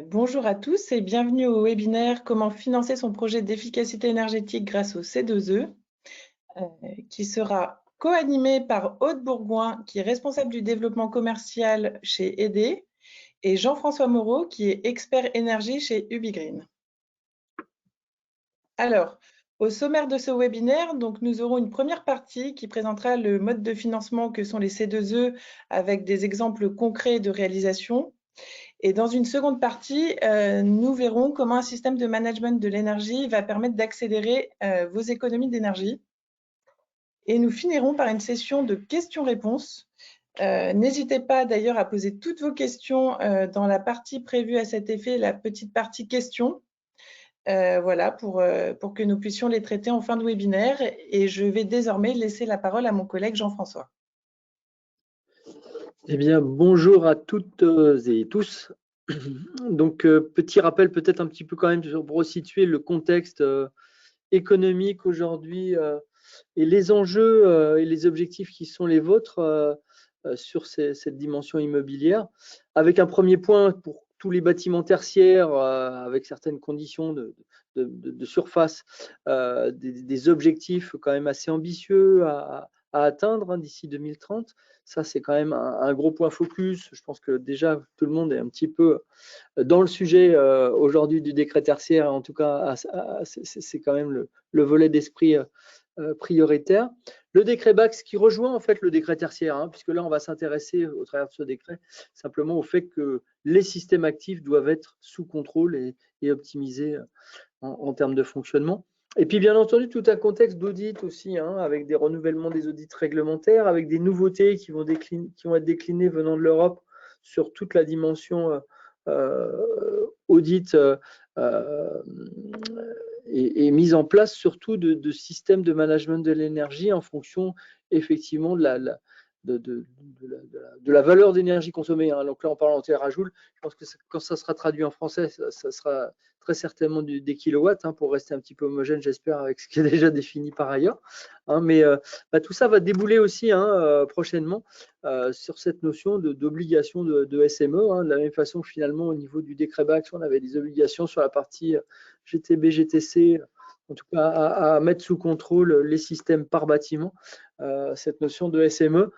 Bonjour à tous et bienvenue au webinaire Comment financer son projet d'efficacité énergétique grâce au C2E, qui sera co-animé par Aude Bourgoin, qui est responsable du développement commercial chez ED, et Jean-François Moreau, qui est expert énergie chez UbiGreen. Alors, au sommaire de ce webinaire, donc, nous aurons une première partie qui présentera le mode de financement que sont les C2E avec des exemples concrets de réalisation. Et dans une seconde partie, nous verrons comment un système de management de l'énergie va permettre d'accélérer vos économies d'énergie. Et nous finirons par une session de questions-réponses. N'hésitez pas d'ailleurs à poser toutes vos questions dans la partie prévue à cet effet, la petite partie questions, voilà, pour que nous puissions les traiter en fin de webinaire. Et je vais désormais laisser la parole à mon collègue Jean-François. Eh bien, bonjour à toutes et tous. Donc, petit rappel peut-être un petit peu quand même pour resituer le contexte économique aujourd'hui et les enjeux et les objectifs qui sont les vôtres sur cette dimension immobilière. Avec un premier point pour tous les bâtiments tertiaires avec certaines conditions de surface, des objectifs quand même assez ambitieux à atteindre d'ici 2030. Ça, c'est quand même un gros point focus. Je pense que déjà, tout le monde est un petit peu dans le sujet aujourd'hui du décret tertiaire. En tout cas, c'est quand même le volet d'esprit prioritaire. Le décret BACS qui rejoint en fait le décret tertiaire, puisque là, on va s'intéresser au travers de ce décret simplement au fait que les systèmes actifs doivent être sous contrôle et optimisés en termes de fonctionnement. Et puis, bien entendu, tout un contexte d'audit aussi, avec des renouvellements des audits réglementaires, avec des nouveautés qui vont être déclinées venant de l'Europe sur toute la dimension audit et mise en place surtout de systèmes de management de l'énergie en fonction effectivement de la valeur d'énergie consommée. Donc là, on parle en terres à joule. Je pense que quand ça sera traduit en français, ça sera très certainement des kilowatts, pour rester un petit peu homogène, j'espère, avec ce qui est déjà défini par ailleurs. Mais tout ça va débouler aussi prochainement sur cette notion d'obligation de SME, de la même façon que finalement au niveau du décret BACS, on avait des obligations sur la partie GTB, GTC, en tout cas à mettre sous contrôle les systèmes par bâtiment. Cette notion de SME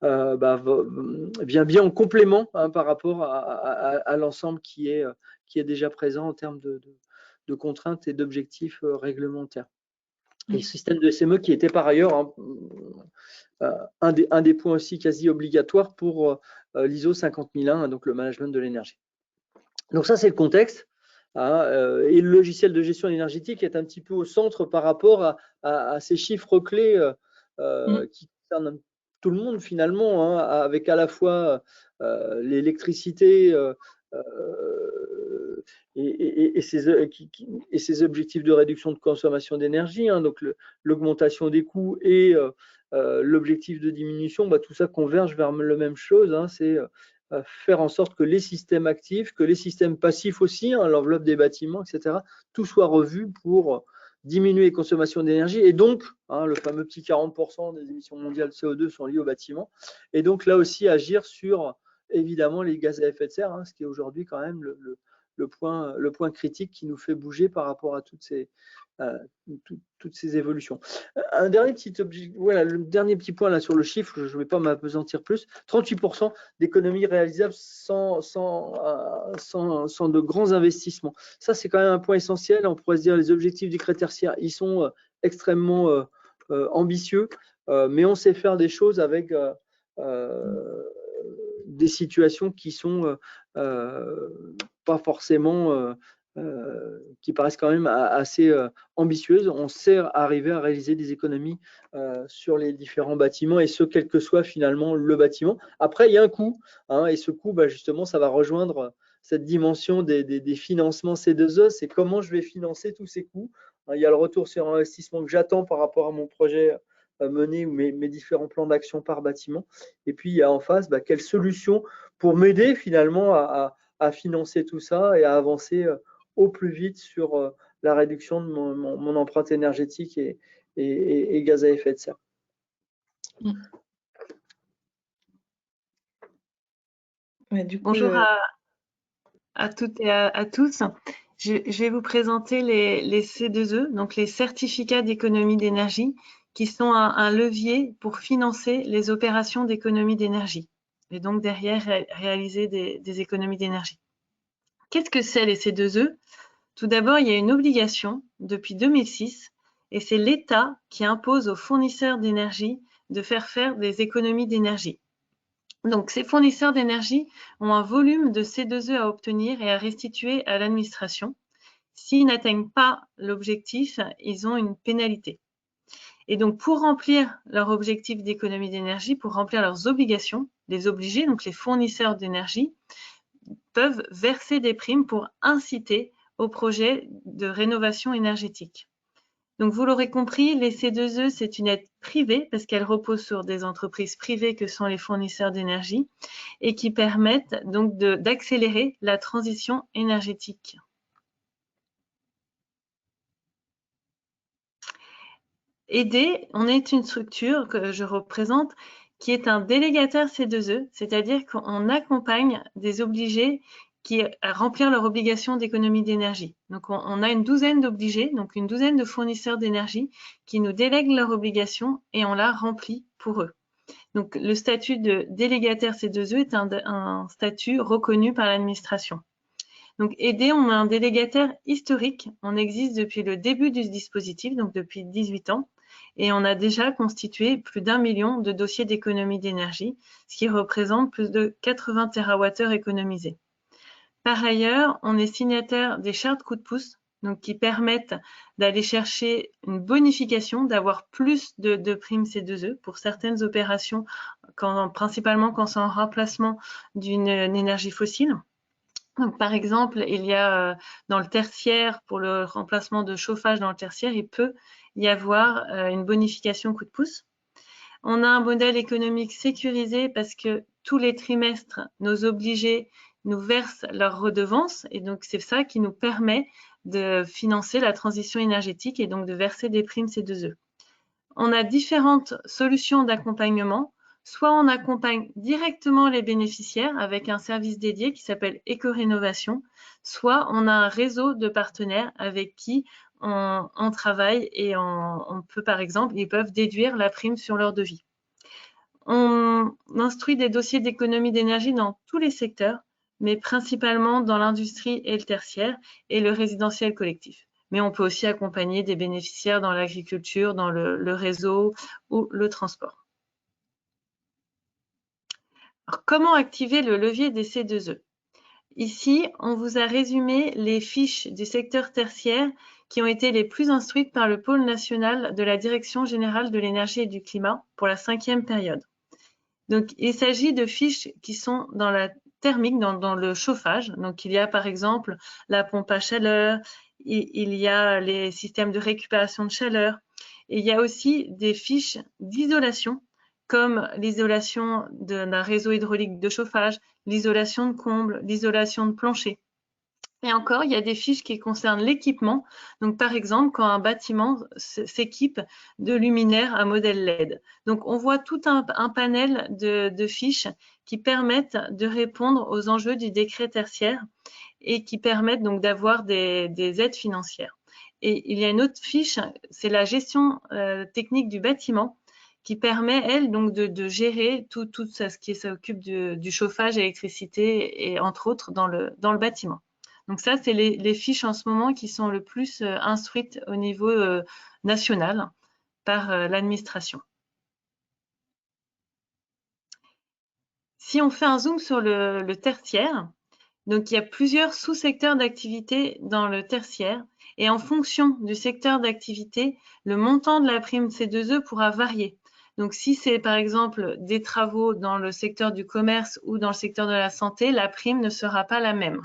vient bien en complément par rapport à l'ensemble qui est déjà présent en termes de contraintes et d'objectifs réglementaires. Et le système de SME qui était par ailleurs un des points aussi quasi obligatoires pour l'ISO 50001, donc le management de l'énergie. Donc ça, c'est le contexte. Et le logiciel de gestion énergétique est un petit peu au centre par rapport à ces chiffres clés qui concernent tout le monde finalement, avec à la fois l'électricité et ses objectifs de réduction de consommation d'énergie, donc l'augmentation des coûts et l'objectif de diminution, tout ça converge vers la même chose, c'est faire en sorte que les systèmes actifs, que les systèmes passifs aussi, l'enveloppe des bâtiments, etc., tout soit revu pour diminuer les consommations d'énergie. Et donc, le fameux petit 40% des émissions mondiales de CO2 sont liées au bâtiment. Et donc, là aussi, agir sur, évidemment, les gaz à effet de serre, ce qui est aujourd'hui quand même le point critique qui nous fait bouger par rapport à toutes ces évolutions. Un dernier petit le dernier petit point là sur le chiffre, je ne vais pas m'apesantir plus. 38% d'économies réalisables sans de grands investissements. Ça, c'est quand même un point essentiel. On pourrait se dire les objectifs du décret tertiaire, ils sont extrêmement ambitieux, mais on sait faire des choses avec des situations qui sont pas forcément qui paraissent quand même assez ambitieuses. On sait arriver à réaliser des économies sur les différents bâtiments, et ce, quel que soit finalement le bâtiment. Après, il y a un coût, et ce coût, justement, ça va rejoindre cette dimension des financements C2E, c'est comment je vais financer tous ces coûts. Il y a le retour sur investissement que j'attends par rapport à mon projet mené ou mes différents plans d'action par bâtiment. Et puis, il y a en face, quelle solution pour m'aider finalement à financer tout ça et à avancer au plus vite sur la réduction de mon empreinte énergétique et gaz à effet de serre. Ouais, du coup, bonjour à à toutes et à tous. Je vais vous présenter les C2E, donc les certificats d'économie d'énergie, qui sont un levier pour financer les opérations d'économie d'énergie et donc derrière réaliser des économies d'énergie. Qu'est-ce que c'est les C2E? Tout d'abord, il y a une obligation depuis 2006 et c'est l'État qui impose aux fournisseurs d'énergie de faire des économies d'énergie. Donc, ces fournisseurs d'énergie ont un volume de C2E à obtenir et à restituer à l'administration. S'ils n'atteignent pas l'objectif, ils ont une pénalité. Et donc, pour remplir leur objectif d'économie d'énergie, pour remplir leurs obligations, les obligés, donc les fournisseurs d'énergie, peuvent verser des primes pour inciter au projet de rénovation énergétique. Donc, vous l'aurez compris, les C2E, c'est une aide privée parce qu'elle repose sur des entreprises privées que sont les fournisseurs d'énergie et qui permettent donc d'accélérer la transition énergétique. EDE, on est une structure que je représente qui est un délégataire C2E, c'est-à-dire qu'on accompagne des obligés à remplir leur obligation d'économie d'énergie. Donc, on a une douzaine d'obligés, donc une douzaine de fournisseurs d'énergie qui nous délèguent leur obligation et on la remplit pour eux. Donc, le statut de délégataire C2E est un statut reconnu par l'administration. Donc, EDE, on a un délégataire historique. On existe depuis le début du dispositif, donc depuis 18 ans. Et on a déjà constitué plus d'1 million de dossiers d'économie d'énergie, ce qui représente plus de 80 TWh économisés. Par ailleurs, on est signataire des chartes coup de pouce, donc qui permettent d'aller chercher une bonification, d'avoir plus de primes C2E pour certaines opérations, principalement quand c'est en remplacement d'une énergie fossile. Donc, par exemple, il y a dans le tertiaire, pour le remplacement de chauffage dans le tertiaire, il peut y avoir une bonification coup de pouce. On a un modèle économique sécurisé parce que tous les trimestres, nos obligés nous versent leurs redevances et donc c'est ça qui nous permet de financer la transition énergétique et donc de verser des primes C2E. On a différentes solutions d'accompagnement. Soit on accompagne directement les bénéficiaires avec un service dédié qui s'appelle Éco-Rénovation, soit on a un réseau de partenaires avec qui on travaille et on peut, par exemple, ils peuvent déduire la prime sur leur devis. On instruit des dossiers d'économie d'énergie dans tous les secteurs, mais principalement dans l'industrie et le tertiaire et le résidentiel collectif. Mais on peut aussi accompagner des bénéficiaires dans l'agriculture, dans le réseau ou le transport. Alors, comment activer le levier des C2E? Ici, on vous a résumé les fiches du secteur tertiaire qui ont été les plus instruites par le pôle national de la Direction générale de l'énergie et du climat pour la 5e période. Donc, il s'agit de fiches qui sont dans la thermique, dans le chauffage. Donc, il y a par exemple la pompe à chaleur, il y a les systèmes de récupération de chaleur. Et il y a aussi des fiches d'isolation, comme l'isolation d'un réseau hydraulique de chauffage, l'isolation de combles, l'isolation de plancher. Et encore, il y a des fiches qui concernent l'équipement. Donc, par exemple, quand un bâtiment s'équipe de luminaires à modèle LED. Donc, on voit tout un panel de fiches qui permettent de répondre aux enjeux du décret tertiaire et qui permettent donc d'avoir des aides financières. Et il y a une autre fiche, c'est la gestion technique du bâtiment qui permet, elle, donc de gérer tout ce qui s'occupe du chauffage, électricité et entre autres dans le bâtiment. Donc ça, c'est les fiches en ce moment qui sont le plus instruites au niveau national par l'administration. Si on fait un zoom sur le tertiaire, donc il y a plusieurs sous-secteurs d'activité dans le tertiaire et en fonction du secteur d'activité, le montant de la prime C2E pourra varier. Donc si c'est par exemple des travaux dans le secteur du commerce ou dans le secteur de la santé, la prime ne sera pas la même.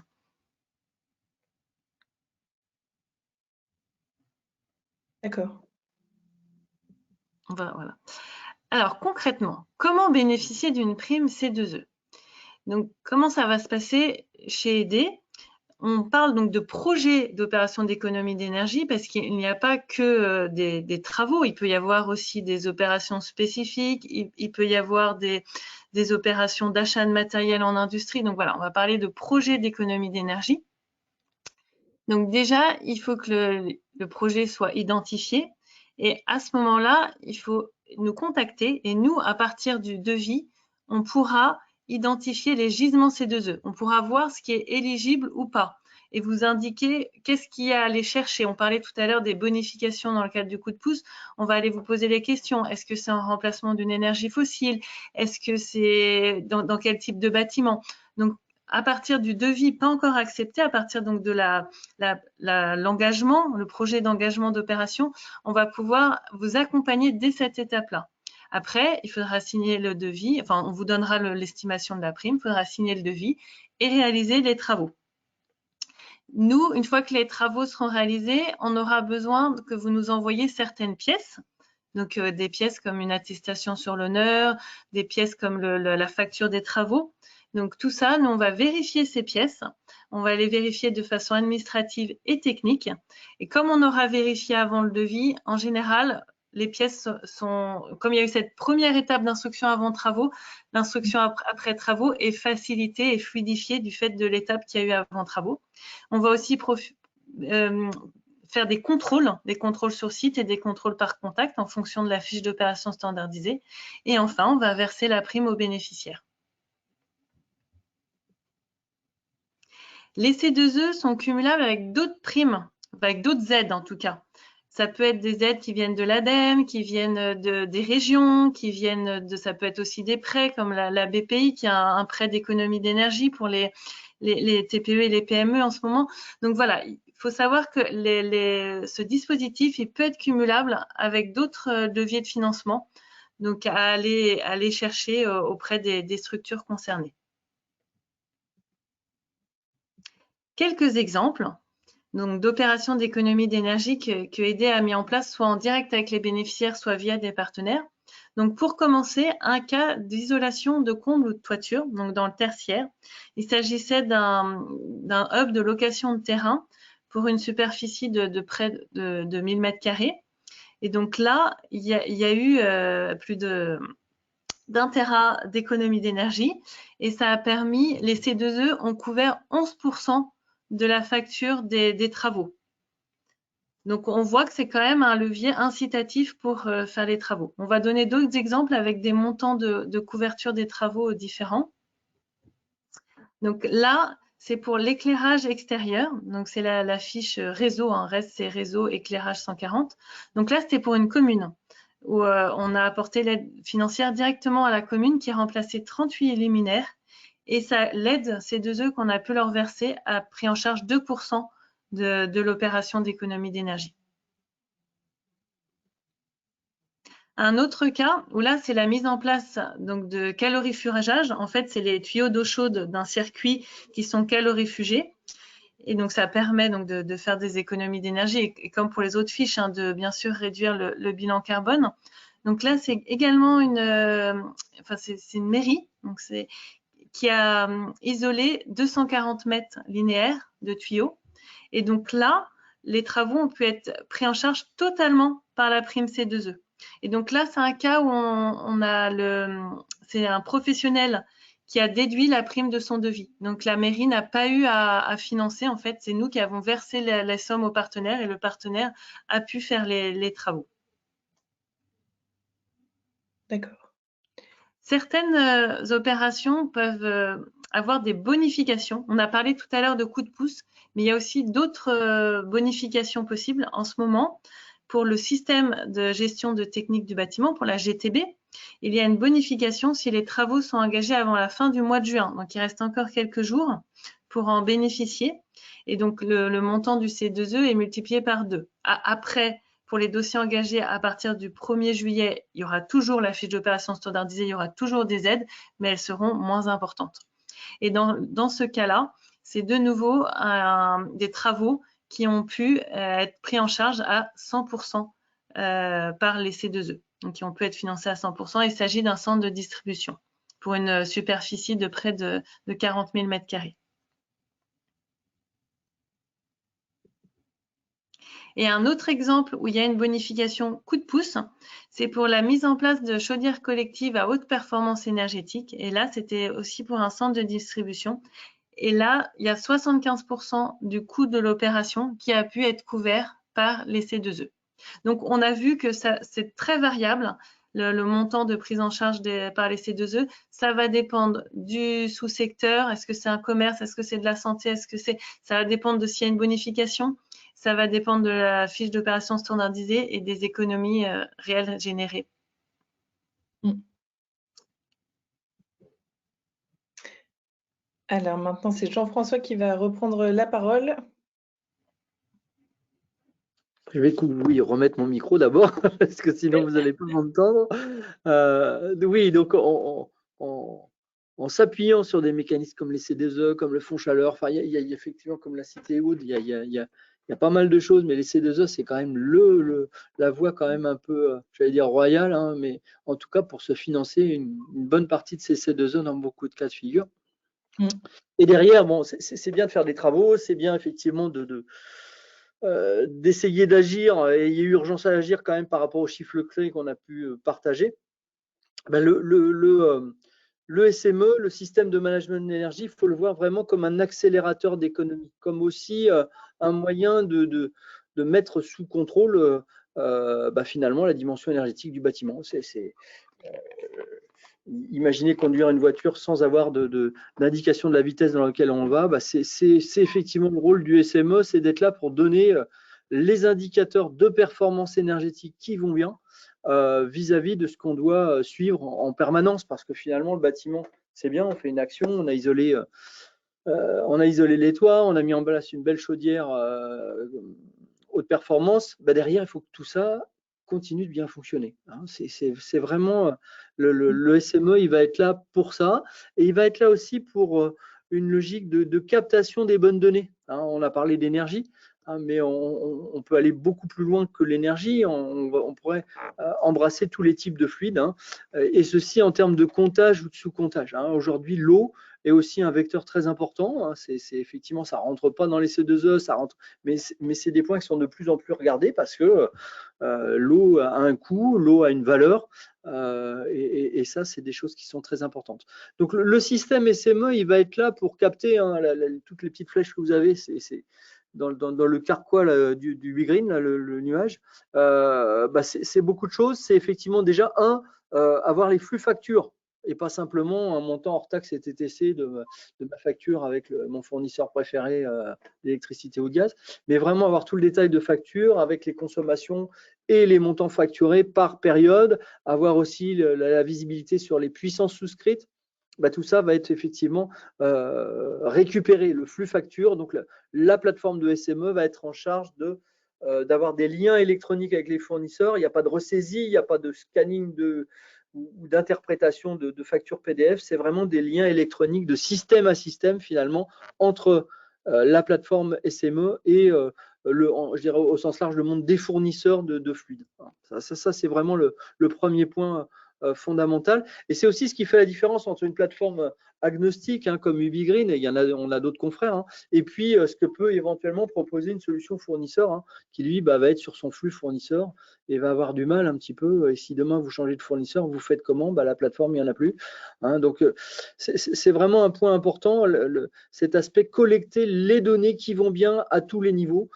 D'accord. Voilà. Alors concrètement, comment bénéficier d'une prime C2E? Donc comment ça va se passer chez EDE? on parle donc de projets d'opérations d'économie d'énergie parce qu'il n'y a pas que des travaux, il peut y avoir aussi des opérations spécifiques, il peut y avoir des opérations d'achat de matériel en industrie. Donc voilà, on va parler de projets d'économie d'énergie. Donc déjà, il faut que le projet soit identifié et à ce moment-là, il faut nous contacter et nous, à partir du devis, on pourra identifier les gisements C2E. On pourra voir ce qui est éligible ou pas et vous indiquer qu'est-ce qu'il y a à aller chercher. On parlait tout à l'heure des bonifications dans le cadre du coup de pouce. On va aller vous poser les questions. Est-ce que c'est en remplacement d'une énergie fossile? Est-ce que c'est dans quel type de bâtiment? Donc, à partir du devis pas encore accepté, à partir donc de l'engagement, le projet d'engagement d'opération, on va pouvoir vous accompagner dès cette étape-là. Après, il faudra signer le devis, enfin, on vous donnera l'estimation de la prime, il faudra signer le devis et réaliser les travaux. Nous, une fois que les travaux seront réalisés, on aura besoin que vous nous envoyiez certaines pièces. Donc, des pièces comme une attestation sur l'honneur, des pièces comme la facture des travaux. Donc, tout ça, nous, on va vérifier ces pièces. On va les vérifier de façon administrative et technique. Et comme on aura vérifié avant le devis, en général, les pièces sont, comme il y a eu cette première étape d'instruction avant travaux, l'instruction après travaux est facilitée et fluidifiée du fait de l'étape qu'il y a eu avant travaux. On va aussi faire des contrôles sur site et des contrôles par contact en fonction de la fiche d'opération standardisée. Et enfin, on va verser la prime aux bénéficiaires. Les C2E sont cumulables avec d'autres primes, avec d'autres aides en tout cas. Ça peut être des aides qui viennent de l'ADEME, qui viennent des régions, qui viennent ça peut être aussi des prêts comme la BPI qui a un prêt d'économie d'énergie pour les TPE et les PME en ce moment. Donc voilà, il faut savoir que ce dispositif, il peut être cumulable avec d'autres leviers de financement, donc à aller chercher auprès des structures concernées. Quelques exemples d'opérations d'économie d'énergie que EDE a mis en place soit en direct avec les bénéficiaires, soit via des partenaires. Donc, pour commencer, un cas d'isolation de comble ou de toiture, donc dans le tertiaire. Il s'agissait d'un hub de location de terrain pour une superficie de près de 1000 m². Et donc là, il y a eu plus d'un téra d'économie d'énergie et ça a permis, les C2E ont couvert 11% de la facture des travaux. Donc, on voit que c'est quand même un levier incitatif pour faire les travaux. On va donner d'autres exemples avec des montants de couverture des travaux différents. Donc là, c'est pour l'éclairage extérieur. Donc, c'est la fiche réseau. Reste, c'est réseau éclairage 140. Donc là, c'était pour une commune où on a apporté l'aide financière directement à la commune qui a remplacé 38 luminaires. Et l'aide C2E qu'on a pu leur verser a pris en charge 2% de l'opération d'économie d'énergie. Un autre cas où là, c'est la mise en place donc, de calorifugage. En fait, c'est les tuyaux d'eau chaude d'un circuit qui sont calorifugés. Et donc, ça permet donc, de faire des économies d'énergie. Et comme pour les autres fiches, de bien sûr réduire le bilan carbone. Donc là, c'est également c'est une mairie donc qui a isolé 240 mètres linéaires de tuyaux. Et donc là, les travaux ont pu être pris en charge totalement par la prime C2E. Et donc là, c'est un cas où c'est un professionnel qui a déduit la prime de son devis. Donc la mairie n'a pas eu à financer. En fait, c'est nous qui avons versé la somme au partenaire et le partenaire a pu faire les travaux. D'accord. Certaines opérations peuvent avoir des bonifications. On a parlé tout à l'heure de coups de pouce, mais il y a aussi d'autres bonifications possibles en ce moment. Pour le système de gestion de technique du bâtiment, pour la GTB, il y a une bonification si les travaux sont engagés avant la fin du mois de juin. Donc, il reste encore quelques jours pour en bénéficier. Et donc, le montant du C2E est multiplié par 2. Après, pour les dossiers engagés à partir du 1er juillet, il y aura toujours la fiche d'opération standardisée, il y aura toujours des aides, mais elles seront moins importantes. Et dans ce cas-là, c'est de nouveau des travaux qui ont pu être pris en charge à 100% par les C2E, donc qui ont pu être financés à 100%. Il s'agit d'un centre de distribution pour une superficie de près de 40 000 m². Et un autre exemple où il y a une bonification coup de pouce, c'est pour la mise en place de chaudières collectives à haute performance énergétique. Et là, c'était aussi pour un centre de distribution. Et là, il y a 75% du coût de l'opération qui a pu être couvert par les C2E. Donc, on a vu que c'est très variable, le montant de prise en charge par les C2E. Ça va dépendre du sous-secteur. Est-ce que c'est un commerce? Est-ce que c'est de la santé? Ça va dépendre de s'il y a une bonification. Ça va dépendre de la fiche d'opération standardisée et des économies réelles générées. Alors maintenant, c'est Jean-François qui va reprendre la parole. Je vais remettre mon micro d'abord, parce que sinon vous n'allez pas m'entendre. Oui, donc en s'appuyant sur des mécanismes comme les C2E, comme le fonds chaleur, enfin, il y a effectivement, comme l'a cité Aude, il y a pas mal de choses, mais les C2E, c'est quand même la voie quand même un peu, j'allais dire royale, hein, mais en tout cas pour se financer une bonne partie de ces C2E dans beaucoup de cas de figure. Et derrière, bon, c'est bien de faire des travaux, c'est bien effectivement d'essayer d'agir, et il y a eu urgence à agir quand même par rapport aux chiffres clés qu'on a pu partager. Ben le SME, le système de management de l'énergie, il faut le voir vraiment comme un accélérateur d'économie, comme aussi un moyen de mettre sous contrôle finalement la dimension énergétique du bâtiment. Imaginez conduire une voiture sans avoir d'indication de la vitesse dans laquelle on va, c'est effectivement le rôle du SME, c'est d'être là pour donner les indicateurs de performance énergétique qui vont bien vis-à-vis de ce qu'on doit suivre en permanence, parce que finalement le bâtiment, c'est bien, on fait une action, on a isolé les toits, on a mis en place une belle chaudière haute performance, derrière il faut que tout ça continue de bien fonctionner. Hein. C'est vraiment le SME, il va être là pour ça, et il va être là aussi pour une logique de captation des bonnes données. Hein. On a parlé d'énergie, hein, mais on peut aller beaucoup plus loin que l'énergie. On pourrait embrasser tous les types de fluides, hein, et ceci en termes de comptage ou de sous-comptage. Hein. Aujourd'hui, l'eau est aussi un vecteur très important. Hein. Effectivement, ça ne rentre pas dans les C2E, ça rentre, mais c'est des points qui sont de plus en plus regardés parce que l'eau a un coût, l'eau a une valeur, et ça, c'est des choses qui sont très importantes. Donc, le système SME, il va être là pour capter, hein, toutes les petites flèches que vous avez, c'est dans le carquois là, du WeGreen, là, le nuage. C'est beaucoup de choses. C'est effectivement déjà, avoir les flux factures, et pas simplement un montant hors taxe et TTC de ma facture avec mon fournisseur préféré d'électricité ou de gaz, mais vraiment avoir tout le détail de facture avec les consommations et les montants facturés par période, avoir aussi la visibilité sur les puissances souscrites. Tout ça va être effectivement récupéré, le flux facture. Donc la plateforme de SME va être en charge d'avoir des liens électroniques avec les fournisseurs. Il n'y a pas de ressaisie, il n'y a pas de scanning ou d'interprétation de factures PDF. C'est vraiment des liens électroniques de système à système finalement entre la plateforme SME et je dirais au sens large le monde des fournisseurs de fluides. Ça c'est vraiment le premier point fondamental. Et c'est aussi ce qui fait la différence entre une plateforme agnostique, hein, comme UbiGreen, et on a d'autres confrères, hein, et puis ce que peut éventuellement proposer une solution fournisseur, hein, qui lui va être sur son flux fournisseur et va avoir du mal un petit peu. Et si demain vous changez de fournisseur, vous faites comment? La plateforme, il n'y en a plus. Hein, donc c'est vraiment un point important, cet aspect collecter les données qui vont bien à tous les niveaux.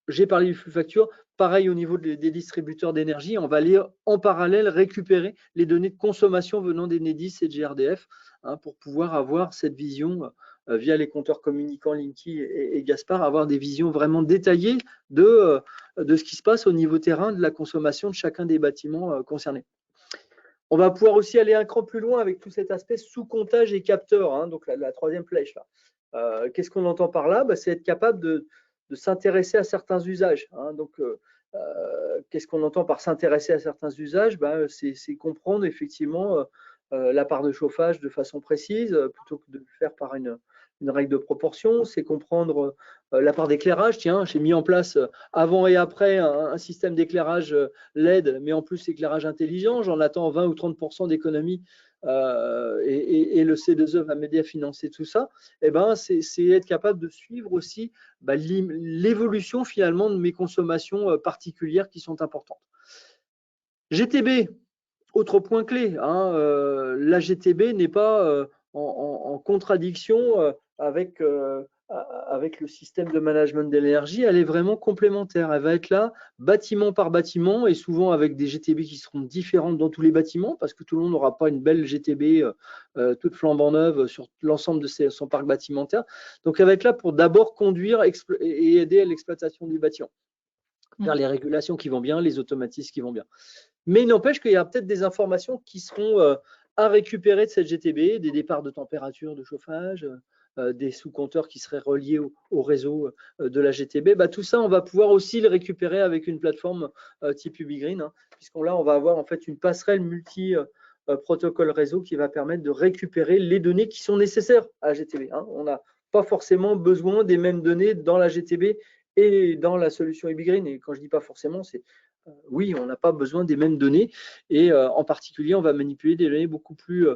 J'ai parlé du flux facture. Pareil au niveau des distributeurs d'énergie, on va aller en parallèle récupérer les données de consommation venant d'Enedis et de GRDF, hein, pour pouvoir avoir cette vision via les compteurs communicants Linky et Gaspard, avoir des visions vraiment détaillées de ce qui se passe au niveau terrain de la consommation de chacun des bâtiments concernés. On va pouvoir aussi aller un cran plus loin avec tout cet aspect sous-comptage et capteur, hein, donc la troisième flèche là. Qu'est-ce qu'on entend par là? C'est être capable de s'intéresser à certains usages. Hein. Donc, qu'est-ce qu'on entend par s'intéresser à certains usages? C'est comprendre effectivement la part de chauffage de façon précise, plutôt que de le faire par une une règle de proportion, c'est comprendre la part d'éclairage. Tiens, j'ai mis en place avant et après un système d'éclairage LED, mais en plus éclairage intelligent. J'en attends 20 ou 30% d'économie et le C2E va m'aider à financer tout ça. Eh ben, c'est être capable de suivre aussi l'évolution finalement de mes consommations particulières qui sont importantes. GTB, autre point clé, hein, la GTB n'est pas en contradiction avec le système de management de l'énergie, elle est vraiment complémentaire. Elle va être là bâtiment par bâtiment et souvent avec des GTB qui seront différentes dans tous les bâtiments parce que tout le monde n'aura pas une belle GTB toute flambant neuve sur l'ensemble de son parc bâtimentaire. Donc elle va être là pour d'abord conduire et aider à l'exploitation du bâtiment, faire les régulations qui vont bien, les automatismes qui vont bien. Mais il n'empêche qu'il y a peut-être des informations qui seront à récupérer de cette GTB, des départs de température de chauffage, des sous-compteurs qui seraient reliés au réseau de la GTB. Bah, tout ça, on va pouvoir aussi le récupérer avec une plateforme type UbiGreen, hein, puisqu'on va avoir en fait une passerelle multi-protocole réseau qui va permettre de récupérer les données qui sont nécessaires à la GTB. Hein. On n'a pas forcément besoin des mêmes données dans la GTB et dans la solution UbiGreen. Et quand je dis pas forcément, c'est oui, on n'a pas besoin des mêmes données et en particulier, on va manipuler des données beaucoup plus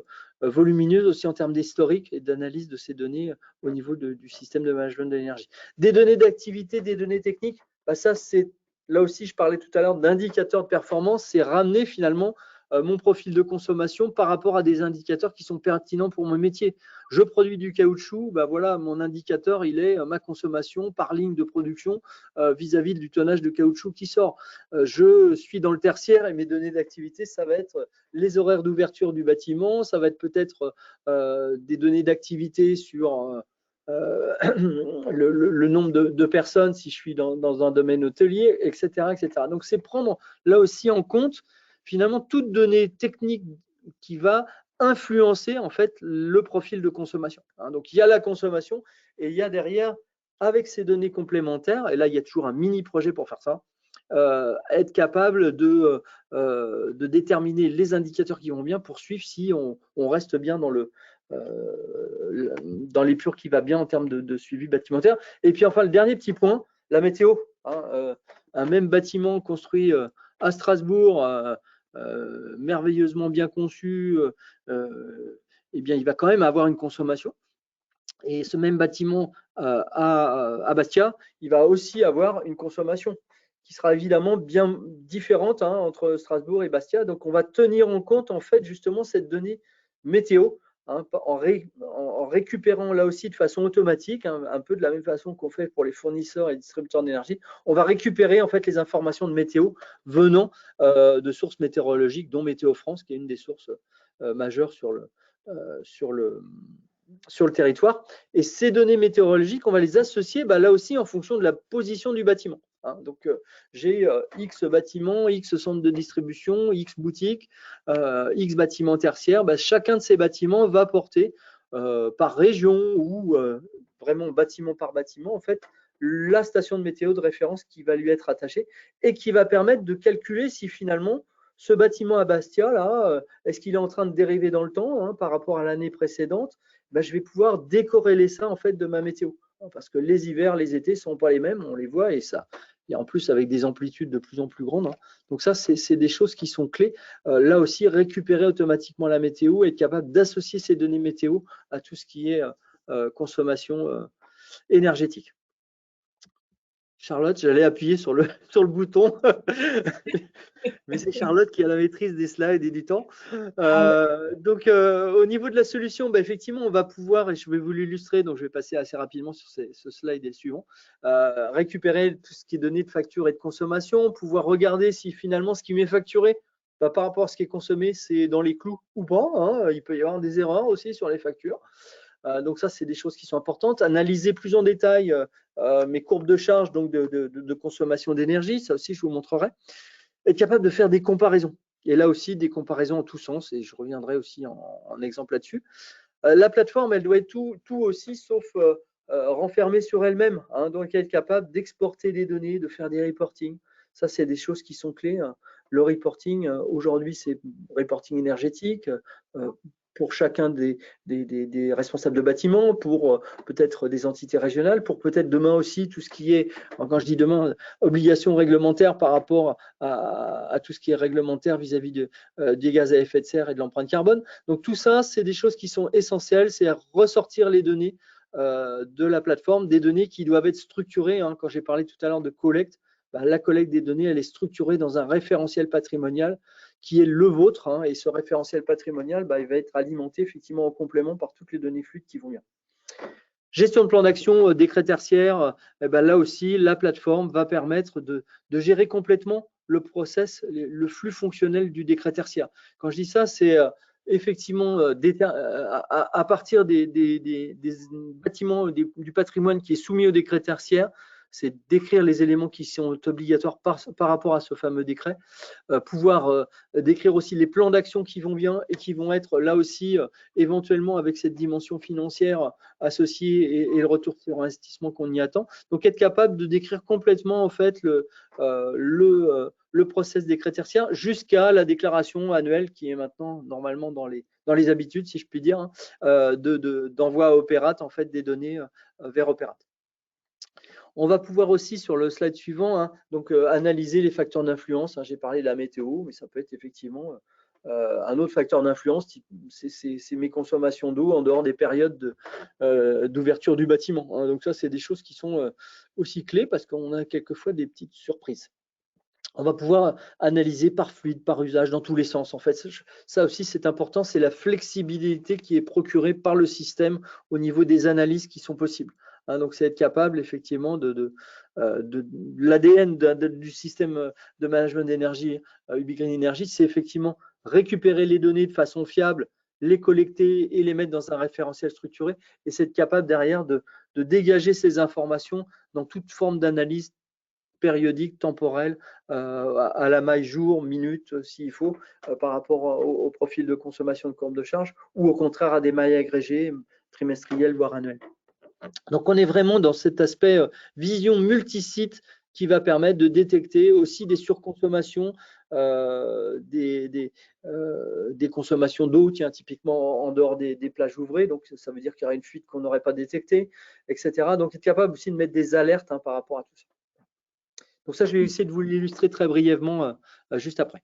volumineuses aussi en termes d'historique et d'analyse de ces données au niveau du système de management de l'énergie. Des données d'activité, des données techniques, bah ça c'est là aussi, je parlais tout à l'heure d'indicateurs de performance, c'est ramener finalement mon profil de consommation par rapport à des indicateurs qui sont pertinents pour mon métier. Je produis du caoutchouc, bah voilà, mon indicateur, il est ma consommation par ligne de production vis-à-vis du tonnage de caoutchouc qui sort. Je suis dans le tertiaire et mes données d'activité, ça va être les horaires d'ouverture du bâtiment, ça va être peut-être des données d'activité sur le nombre de personnes si je suis dans un domaine hôtelier, etc., etc. Donc, c'est prendre là aussi en compte finalement toute donnée technique qui va influencer en fait le profil de consommation. Hein. Donc, il y a la consommation et il y a derrière, avec ces données complémentaires, et là, il y a toujours un mini projet pour faire ça, être capable de déterminer les indicateurs qui vont bien pour suivre si on reste bien dans l'épure qui va bien en termes de suivi bâtimentaire. Et puis enfin, le dernier petit point, la météo. Hein, un même bâtiment construit à Strasbourg, merveilleusement bien conçu, eh bien, il va quand même avoir une consommation. Et ce même bâtiment à Bastia, il va aussi avoir une consommation qui sera évidemment bien différente hein, entre Strasbourg et Bastia. Donc, on va tenir en compte en fait justement cette donnée météo hein, en récupérant là aussi de façon automatique, hein, un peu de la même façon qu'on fait pour les fournisseurs et distributeurs d'énergie. On va récupérer en fait les informations de météo venant de sources météorologiques, dont Météo France, qui est une des sources majeures sur le territoire. Et ces données météorologiques, on va les associer là aussi en fonction de la position du bâtiment. Hein. Donc, j'ai X bâtiments, X centres de distribution, X boutiques, X bâtiments tertiaires. Chacun de ces bâtiments va porter par région ou vraiment bâtiment par bâtiment, en fait, la station de météo de référence qui va lui être attachée et qui va permettre de calculer si finalement ce bâtiment à Bastia, là, est-ce qu'il est en train de dériver dans le temps hein, par rapport à l'année précédente? Je vais pouvoir décorréler ça en fait de ma météo. Parce que les hivers, les étés ne sont pas les mêmes, on les voit et ça, et en plus avec des amplitudes de plus en plus grandes. Hein. Donc ça, c'est des choses qui sont clés. Là aussi, récupérer automatiquement la météo et être capable d'associer ces données météo à tout ce qui est consommation énergétique. Charlotte, j'allais appuyer sur le bouton, mais c'est Charlotte qui a la maîtrise des slides et du temps. Donc, au niveau de la solution, effectivement, on va pouvoir, et je vais vous l'illustrer, donc je vais passer assez rapidement sur ce slide et le suivant, récupérer tout ce qui est donné de facture et de consommation, pouvoir regarder si finalement ce qui m'est facturé par rapport à ce qui est consommé, c'est dans les clous ou pas. Hein. Il peut y avoir des erreurs aussi sur les factures. Donc ça, c'est des choses qui sont importantes. Analyser plus en détail mes courbes de charge donc de consommation d'énergie, ça aussi, je vous montrerai. Être capable de faire des comparaisons. Et là aussi, des comparaisons en tous sens, et je reviendrai aussi en exemple là-dessus. La plateforme, elle doit être tout aussi, sauf renfermée sur elle-même. Hein, donc, être capable d'exporter des données, de faire des reporting. Ça, c'est des choses qui sont clés. Hein. Le reporting, aujourd'hui, c'est reporting énergétique, pour chacun des responsables de bâtiments, pour peut-être des entités régionales, pour peut-être demain aussi tout ce qui est, quand je dis demain, obligations réglementaires par rapport à tout ce qui est réglementaire vis-à-vis des gaz à effet de serre et de l'empreinte carbone. Donc tout ça, c'est des choses qui sont essentielles, c'est ressortir les données de la plateforme, des données qui doivent être structurées. Quand j'ai parlé tout à l'heure de collecte, la collecte des données, elle est structurée dans un référentiel patrimonial qui est le vôtre, et ce référentiel patrimonial, il va être alimenté effectivement en complément par toutes les données fluides qui vont bien. Gestion de plan d'action, décret tertiaire, là aussi, la plateforme va permettre de gérer complètement le process, le flux fonctionnel du décret tertiaire. Quand je dis ça, c'est effectivement à partir des bâtiments, du patrimoine qui est soumis au décret tertiaire, c'est d'écrire les éléments qui sont obligatoires par rapport à ce fameux décret, pouvoir décrire aussi les plans d'action qui vont bien et qui vont être là aussi éventuellement avec cette dimension financière associée et le retour sur investissement qu'on y attend. Donc être capable de décrire complètement en fait le process décret tertiaire jusqu'à la déclaration annuelle qui est maintenant normalement dans les habitudes, si je puis dire, d'envoi à Opérate en fait des données vers Opérate. On va pouvoir aussi, sur le slide suivant, donc analyser les facteurs d'influence. J'ai parlé de la météo, mais ça peut être effectivement un autre facteur d'influence, c'est mes consommations d'eau en dehors des périodes d'ouverture du bâtiment. Donc ça, c'est des choses qui sont aussi clés parce qu'on a quelquefois des petites surprises. On va pouvoir analyser par fluide, par usage, dans tous les sens. En fait, ça aussi, c'est important, c'est la flexibilité qui est procurée par le système au niveau des analyses qui sont possibles. Donc, c'est être capable, effectivement, de l'ADN du système de management d'énergie, Ubigreen Energy, c'est effectivement récupérer les données de façon fiable, les collecter et les mettre dans un référentiel structuré, et c'est être capable derrière de dégager ces informations dans toute forme d'analyse périodique, temporelle, à la maille jour, minute, s'il faut, par rapport au profil de consommation de courbe de charge, ou au contraire à des mailles agrégées, trimestrielles, voire annuelles. Donc on est vraiment dans cet aspect vision multisite qui va permettre de détecter aussi des surconsommations, des consommations d'eau, typiquement en dehors des plages ouvrées, donc ça veut dire qu'il y aura une fuite qu'on n'aurait pas détectée, etc. Donc être capable aussi de mettre des alertes par rapport à tout ça. Donc ça, je vais essayer de vous l'illustrer très brièvement juste après.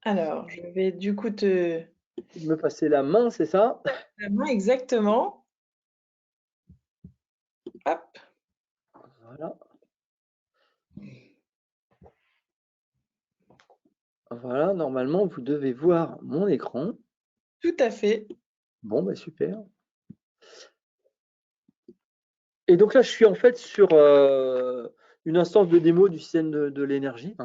Alors, je vais du coup Me passer la main, c'est ça? La main, exactement. Hop. Voilà. Voilà, normalement, vous devez voir mon écran. Tout à fait. Bon, super. Et donc là, je suis en fait sur une instance de démo du système de l'énergie.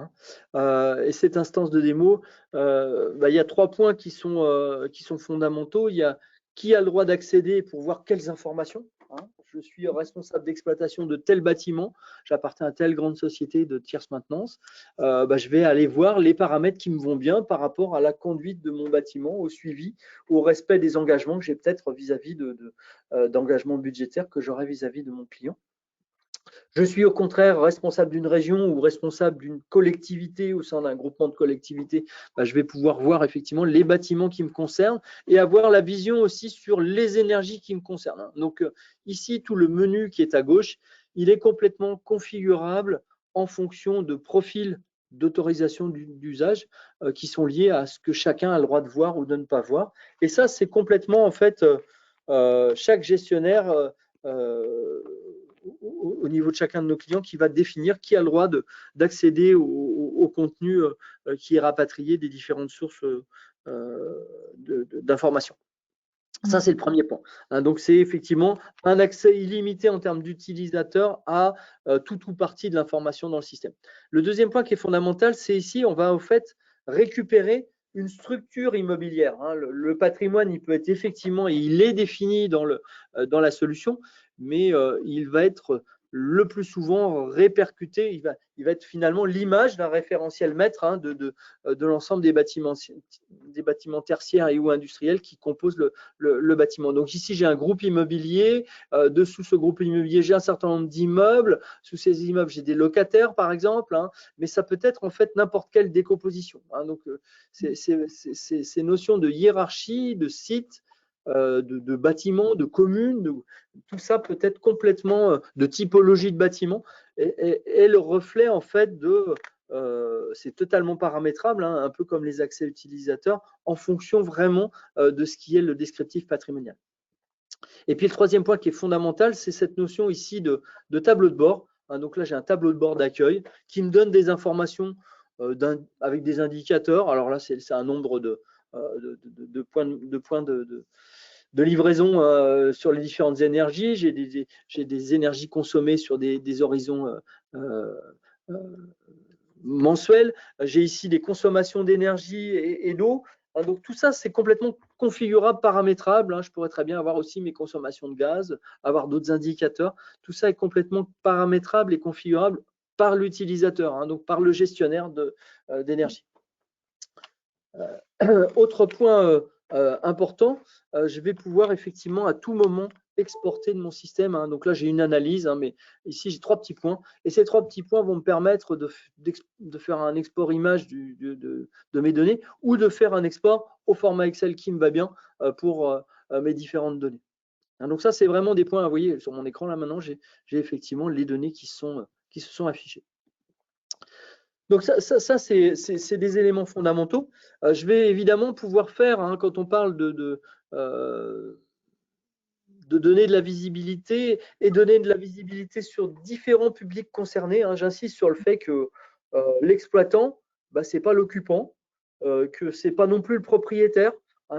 Et cette instance de démo, il y a 3 points qui sont fondamentaux. Il y a qui a le droit d'accéder pour voir quelles informations. Je suis responsable d'exploitation de tel bâtiment, j'appartiens à telle grande société de tierce maintenance. Je vais aller voir les paramètres qui me vont bien par rapport à la conduite de mon bâtiment, au suivi, au respect des engagements que j'ai peut-être vis-à-vis d'engagements budgétaires que j'aurai vis-à-vis de mon client. Je suis au contraire responsable d'une région ou responsable d'une collectivité au sein d'un groupement de collectivités. Je vais pouvoir voir effectivement les bâtiments qui me concernent et avoir la vision aussi sur les énergies qui me concernent. Donc ici, tout le menu qui est à gauche, il est complètement configurable en fonction de profils d'autorisation d'usage qui sont liés à ce que chacun a le droit de voir ou de ne pas voir. Et ça, c'est complètement en fait chaque gestionnaire au niveau de chacun de nos clients qui va définir qui a le droit d'accéder au contenu qui est rapatrié des différentes sources d'informations. Ça, c'est le premier point. Donc, c'est effectivement un accès illimité en termes d'utilisateurs à tout ou partie de l'information dans le système. Le deuxième point qui est fondamental, c'est ici, on va au fait récupérer une structure immobilière. Le patrimoine, il peut être effectivement, et il est défini dans la solution, mais il va être le plus souvent répercuté, il va être finalement l'image d'un référentiel maître hein, de l'ensemble des bâtiments tertiaires et ou industriels qui composent le bâtiment. Donc ici, j'ai un groupe immobilier. Dessous ce groupe immobilier, j'ai un certain nombre d'immeubles. Sous ces immeubles, j'ai des locataires, par exemple, hein, mais ça peut être en fait n'importe quelle décomposition. Hein. Donc, ces notions de hiérarchie, de site, de bâtiments, de communes, tout ça peut être complètement de typologie de bâtiment et le reflet en fait de c'est totalement paramétrable, hein, un peu comme les accès utilisateurs, en fonction vraiment de ce qui est le descriptif patrimonial. Et puis le troisième point qui est fondamental, c'est cette notion ici de tableau de bord. Hein, donc là, j'ai un tableau de bord d'accueil qui me donne des informations avec des indicateurs. Alors là, c'est un nombre de points de livraison sur les différentes énergies. J'ai des énergies consommées sur des horizons mensuels. J'ai ici des consommations d'énergie et d'eau. Donc tout ça, c'est complètement configurable, paramétrable. Je pourrais très bien avoir aussi mes consommations de gaz, avoir d'autres indicateurs. Tout ça est complètement paramétrable et configurable par l'utilisateur, donc par le gestionnaire d'énergie. Autre point important, je vais pouvoir effectivement à tout moment exporter de mon système. Donc là, j'ai une analyse, mais ici, j'ai 3 petits points. Et ces 3 petits points vont me permettre de faire un export image de mes données ou de faire un export au format Excel qui me va bien pour mes différentes données. Donc ça, c'est vraiment des points. Vous voyez, sur mon écran, là, maintenant, j'ai effectivement les données qui se sont affichées. Donc ça c'est des éléments fondamentaux. Je vais évidemment pouvoir faire, quand on parle de donner de la visibilité et donner de la visibilité sur différents publics concernés. J'insiste sur le fait que l'exploitant, ce n'est pas l'occupant, que ce n'est pas non plus le propriétaire,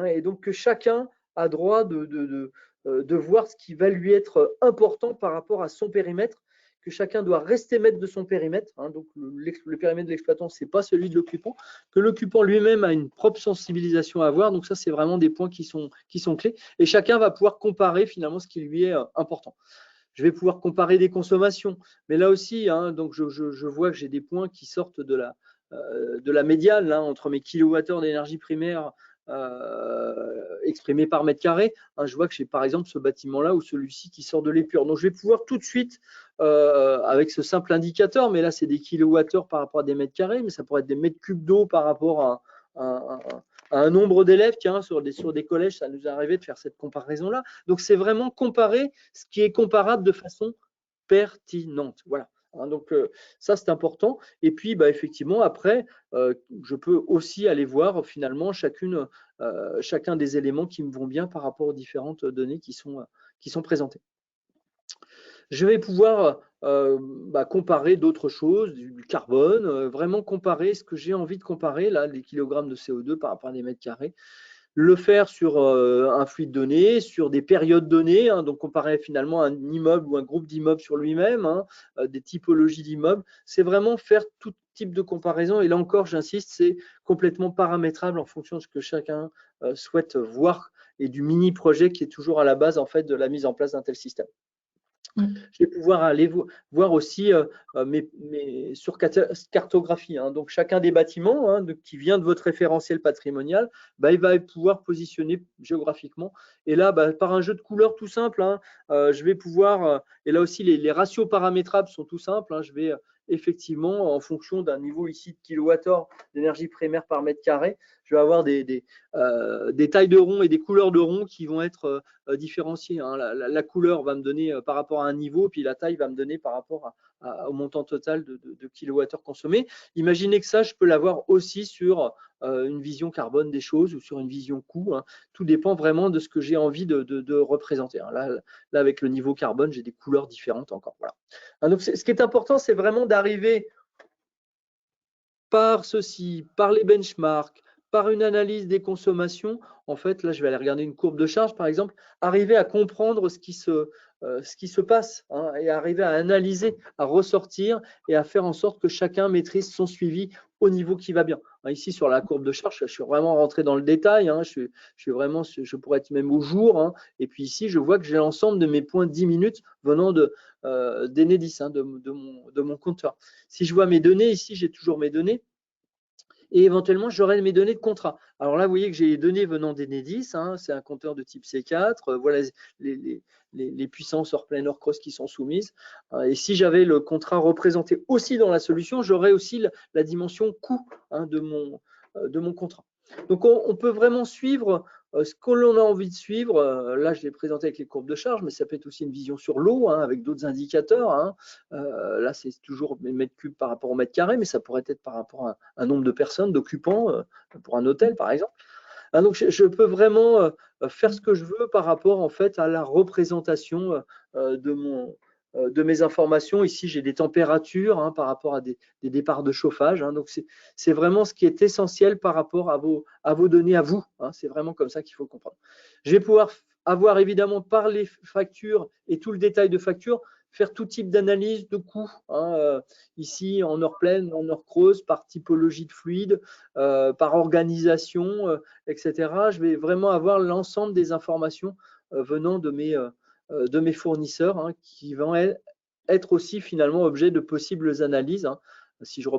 et donc que chacun a droit de voir ce qui va lui être important par rapport à son périmètre, que chacun doit rester maître de son périmètre. Donc le périmètre de l'exploitant, ce n'est pas celui de l'occupant, que l'occupant lui-même a une propre sensibilisation à avoir. Donc ça, c'est vraiment des points qui sont clés. Et chacun va pouvoir comparer finalement ce qui lui est important. Je vais pouvoir comparer des consommations. Mais là aussi, donc je vois que j'ai des points qui sortent de la médiane entre mes kilowattheures d'énergie primaire exprimé par mètre carré. Je vois que j'ai par exemple ce bâtiment-là ou celui-ci qui sort de l'épure. Donc je vais pouvoir tout de suite, avec ce simple indicateur, mais là c'est des kilowattheures par rapport à des mètres carrés, mais ça pourrait être des mètres cubes d'eau par rapport à un nombre d'élèves. Sur des collèges, ça nous est arrivé de faire cette comparaison-là. Donc c'est vraiment comparer ce qui est comparable de façon pertinente. Voilà. Donc ça c'est important. Et puis effectivement après je peux aussi aller voir finalement chacun des éléments qui me vont bien par rapport aux différentes données qui sont présentées. Je vais pouvoir comparer d'autres choses, du carbone, vraiment comparer ce que j'ai envie de comparer, là, les kilogrammes de CO2 par rapport à des mètres carrés. Le faire sur un flux de données, sur des périodes données, donc comparer finalement un immeuble ou un groupe d'immeubles sur lui-même, des typologies d'immeubles. C'est vraiment faire tout type de comparaison. Et là encore, j'insiste, c'est complètement paramétrable en fonction de ce que chacun souhaite voir et du mini-projet qui est toujours à la base en fait de la mise en place d'un tel système. Je vais pouvoir aller voir aussi sur cartographie. Donc, chacun des bâtiments qui vient de votre référentiel patrimonial, il va pouvoir positionner géographiquement. Et là, par un jeu de couleurs tout simple, je vais pouvoir, et là aussi, les ratios paramétrables sont tout simples. Je vais effectivement, en fonction d'un niveau ici de kilowattheure d'énergie primaire par mètre carré, je vais avoir des tailles de ronds et des couleurs de ronds qui vont être différenciées. La couleur va me donner par rapport à un niveau, puis la taille va me donner par rapport au montant total de kilowattheures consommés. Imaginez que ça, je peux l'avoir aussi sur une vision carbone des choses ou sur une vision coût. Tout dépend vraiment de ce que j'ai envie de représenter. Là, avec le niveau carbone, j'ai des couleurs différentes encore. Voilà. Donc, ce qui est important, c'est vraiment d'arriver par ceci, par les benchmarks, par une analyse des consommations. En fait, là, je vais aller regarder une courbe de charge, par exemple, arriver à comprendre ce qui se passe et arriver à analyser, à ressortir et à faire en sorte que chacun maîtrise son suivi au niveau qui va bien. Ici, sur la courbe de charge, je suis vraiment rentré dans le détail. Je pourrais être même au jour. Et puis ici, je vois que j'ai l'ensemble de mes points 10 minutes venant d'Enedis, de mon compteur. Si je vois mes données, ici, j'ai toujours mes données. Et éventuellement, j'aurai mes données de contrat. Alors là, vous voyez que j'ai les données venant d'Enedis. C'est un compteur de type C4. Voilà les puissances hors plein hors cross qui sont soumises. Et si j'avais le contrat représenté aussi dans la solution, j'aurais aussi la dimension coût de mon contrat. Donc, on peut vraiment suivre ce que l'on a envie de suivre. Là, je l'ai présenté avec les courbes de charge, mais ça peut être aussi une vision sur l'eau avec d'autres indicateurs. Là, c'est toujours mètres cubes par rapport au mètre carré, mais ça pourrait être par rapport à un nombre de personnes, d'occupants pour un hôtel, par exemple. Donc, je peux vraiment faire ce que je veux par rapport en fait à la représentation de mes informations. Ici, j'ai des températures par rapport à des départs de chauffage. Donc, c'est vraiment ce qui est essentiel par rapport à vos données à vous. C'est vraiment comme ça qu'il faut comprendre. Je vais pouvoir avoir évidemment par les factures et tout le détail de facture, faire tout type d'analyse de coûts. Ici, en heure pleine, en heure creuse, par typologie de fluide, par organisation, etc. Je vais vraiment avoir l'ensemble des informations venant de mes fournisseurs qui vont être aussi finalement objet de possibles analyses. Si je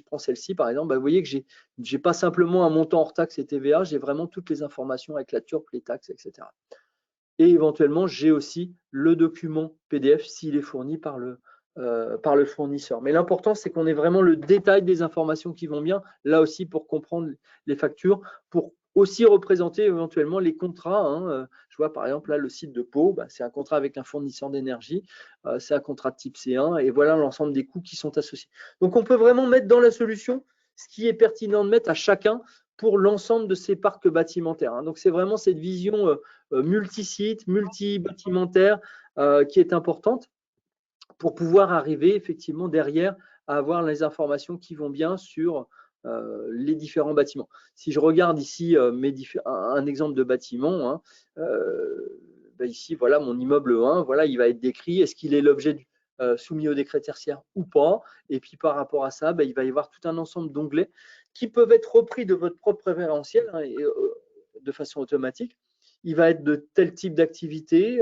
prends celle-ci, par exemple, vous voyez que je n'ai pas simplement un montant hors taxe et TVA, j'ai vraiment toutes les informations avec la TURP, les taxes, etc. Et éventuellement, j'ai aussi le document PDF s'il est fourni par le fournisseur. Mais l'important, c'est qu'on ait vraiment le détail des informations qui vont bien, là aussi pour comprendre les factures, pour aussi représenter éventuellement les contrats. Je vois par exemple là le site de Pau, c'est un contrat avec un fournisseur d'énergie, c'est un contrat de type C1 et voilà l'ensemble des coûts qui sont associés. Donc on peut vraiment mettre dans la solution ce qui est pertinent de mettre à chacun pour l'ensemble de ces parcs bâtimentaires. Donc c'est vraiment cette vision multi-site, multi-bâtimentaire qui est importante pour pouvoir arriver effectivement derrière à avoir les informations qui vont bien sur les différents bâtiments. Si je regarde ici un exemple de bâtiment, ici, voilà mon immeuble 1, voilà, il va être décrit. Est-ce qu'il est l'objet soumis au décret tertiaire ou pas? Et puis par rapport à ça, il va y avoir tout un ensemble d'onglets qui peuvent être repris de votre propre référentiel de façon automatique. Il va être de tel type d'activité.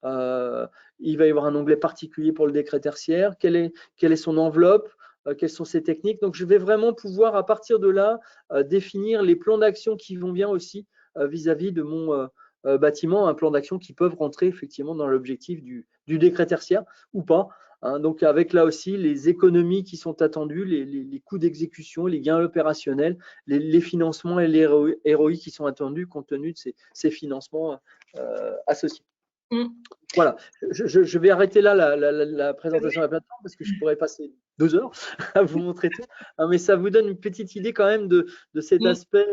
Il va y avoir un onglet particulier pour le décret tertiaire. Quelle est son enveloppe? Quelles sont ses techniques? Donc, je vais vraiment pouvoir, à partir de là, définir les plans d'action qui vont bien aussi vis-à-vis de mon bâtiment, un plan d'action qui peuvent rentrer effectivement dans l'objectif du décret tertiaire ou pas. Donc, avec là aussi les économies qui sont attendues, les coûts d'exécution, les gains opérationnels, les financements et les ROI qui sont attendus compte tenu de ces financements associés. Voilà, je vais arrêter là la présentation de la plateforme parce que je pourrais passer 2 heures à vous montrer tout, mais ça vous donne une petite idée quand même de cet aspect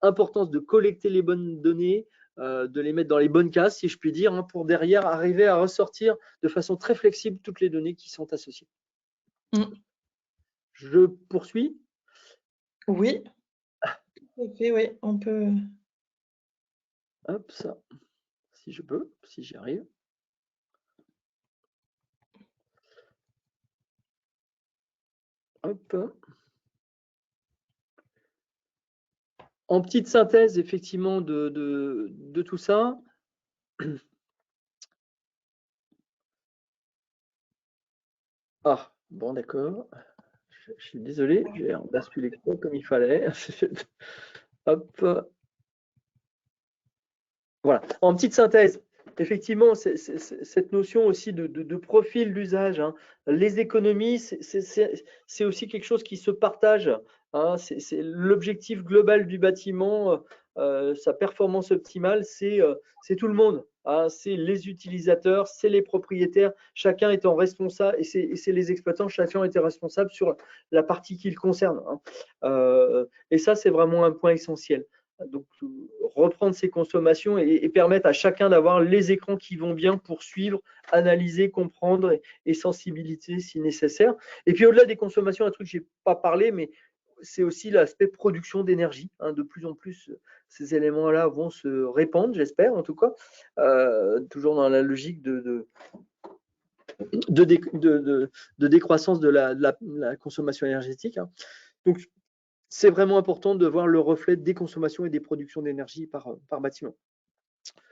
importance de collecter les bonnes données, de les mettre dans les bonnes cases, si je puis dire, pour derrière arriver à ressortir de façon très flexible toutes les données qui sont associées. Je poursuis? Oui, tout à fait, oui, on peut. Hop, ça, si je peux, si j'y arrive. Hop. En petite synthèse, effectivement, de tout ça. Ah, bon, d'accord. Je suis désolé, j'ai basculé comme il fallait. Hop. Voilà. En petite synthèse, effectivement, cette notion aussi de profil d'usage, les économies, c'est aussi quelque chose qui se partage. C'est l'objectif global du bâtiment, sa performance optimale, c'est tout le monde. C'est les utilisateurs, c'est les propriétaires, chacun étant responsable, et c'est les exploitants, chacun était responsable sur la partie qui le concerne. Et ça, c'est vraiment un point essentiel. Donc, reprendre ces consommations et permettre à chacun d'avoir les écrans qui vont bien pour suivre, analyser, comprendre et sensibiliser si nécessaire. Et puis, au-delà des consommations, un truc que je n'ai pas parlé, mais c'est aussi l'aspect production d'énergie. De plus en plus, ces éléments-là vont se répandre, j'espère en tout cas, toujours dans la logique de décroissance de la consommation énergétique. Donc, c'est vraiment important de voir le reflet des consommations et des productions d'énergie par bâtiment.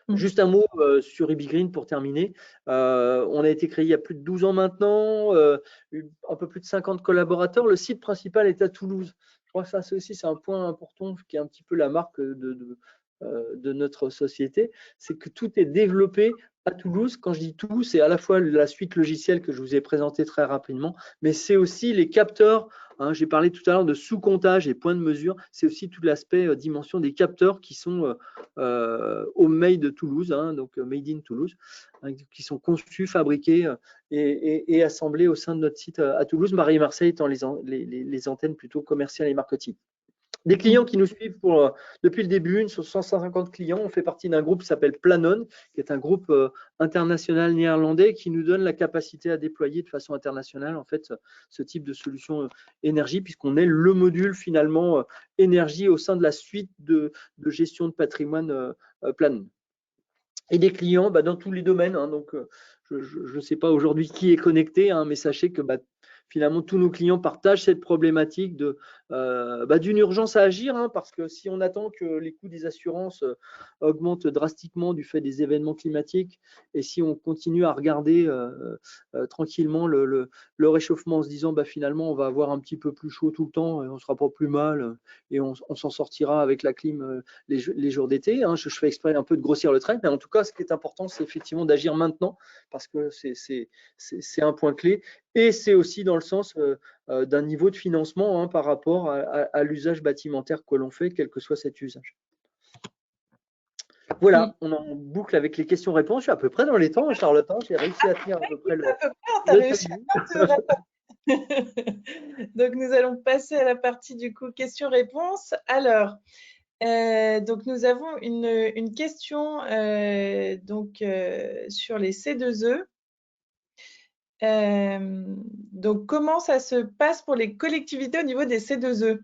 Juste un mot sur UbiGreen pour terminer. On a été créé il y a plus de 12 ans maintenant, un peu plus de 50 collaborateurs. Le site principal est à Toulouse. Je crois que ça aussi, c'est un point important qui est un petit peu la marque de notre société. C'est que tout est développé à Toulouse. Quand je dis tout, c'est à la fois la suite logicielle que je vous ai présentée très rapidement, mais c'est aussi les capteurs. J'ai parlé tout à l'heure de sous-comptage et points de mesure. C'est aussi tout l'aspect dimension des capteurs qui sont homemade de Toulouse, donc made in Toulouse, qui sont conçus, fabriqués et assemblés au sein de notre site à Toulouse. Paris et Marseille étant les antennes plutôt commerciales et marketing. Des clients qui nous suivent depuis le début, sur 150 clients, on fait partie d'un groupe qui s'appelle Planon, qui est un groupe international néerlandais qui nous donne la capacité à déployer de façon internationale en fait ce type de solution énergie, puisqu'on est le module finalement énergie au sein de la suite de gestion de patrimoine Planon. Et des clients dans tous les domaines. Donc, je ne sais pas aujourd'hui qui est connecté, mais sachez que finalement, tous nos clients partagent cette problématique d'une urgence à agir, parce que si on attend que les coûts des assurances augmentent drastiquement du fait des événements climatiques, et si on continue à regarder tranquillement le réchauffement en se disant finalement, on va avoir un petit peu plus chaud tout le temps, et on ne sera pas plus mal, et on s'en sortira avec la clim les jours d'été. Je fais exprès un peu de grossir le trait, mais en tout cas, ce qui est important, c'est effectivement d'agir maintenant, parce que c'est un point clé. Et c'est aussi dans le sens d'un niveau de financement par rapport à l'usage bâtimentaire que l'on fait, quel que soit cet usage. Voilà, on en boucle avec les questions-réponses. Je suis à peu près dans les temps, Charlotte. J'ai réussi à tenir à peu près Donc, nous allons passer à la partie du coup questions-réponses. Alors, donc nous avons une question sur les C2E. Donc, comment ça se passe pour les collectivités au niveau des C2E?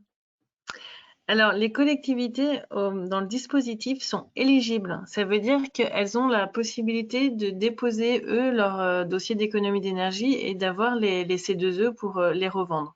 Alors, les collectivités dans le dispositif sont éligibles. Ça veut dire qu'elles ont la possibilité de déposer, eux, leur dossier d'économie d'énergie et d'avoir les C2E pour les revendre.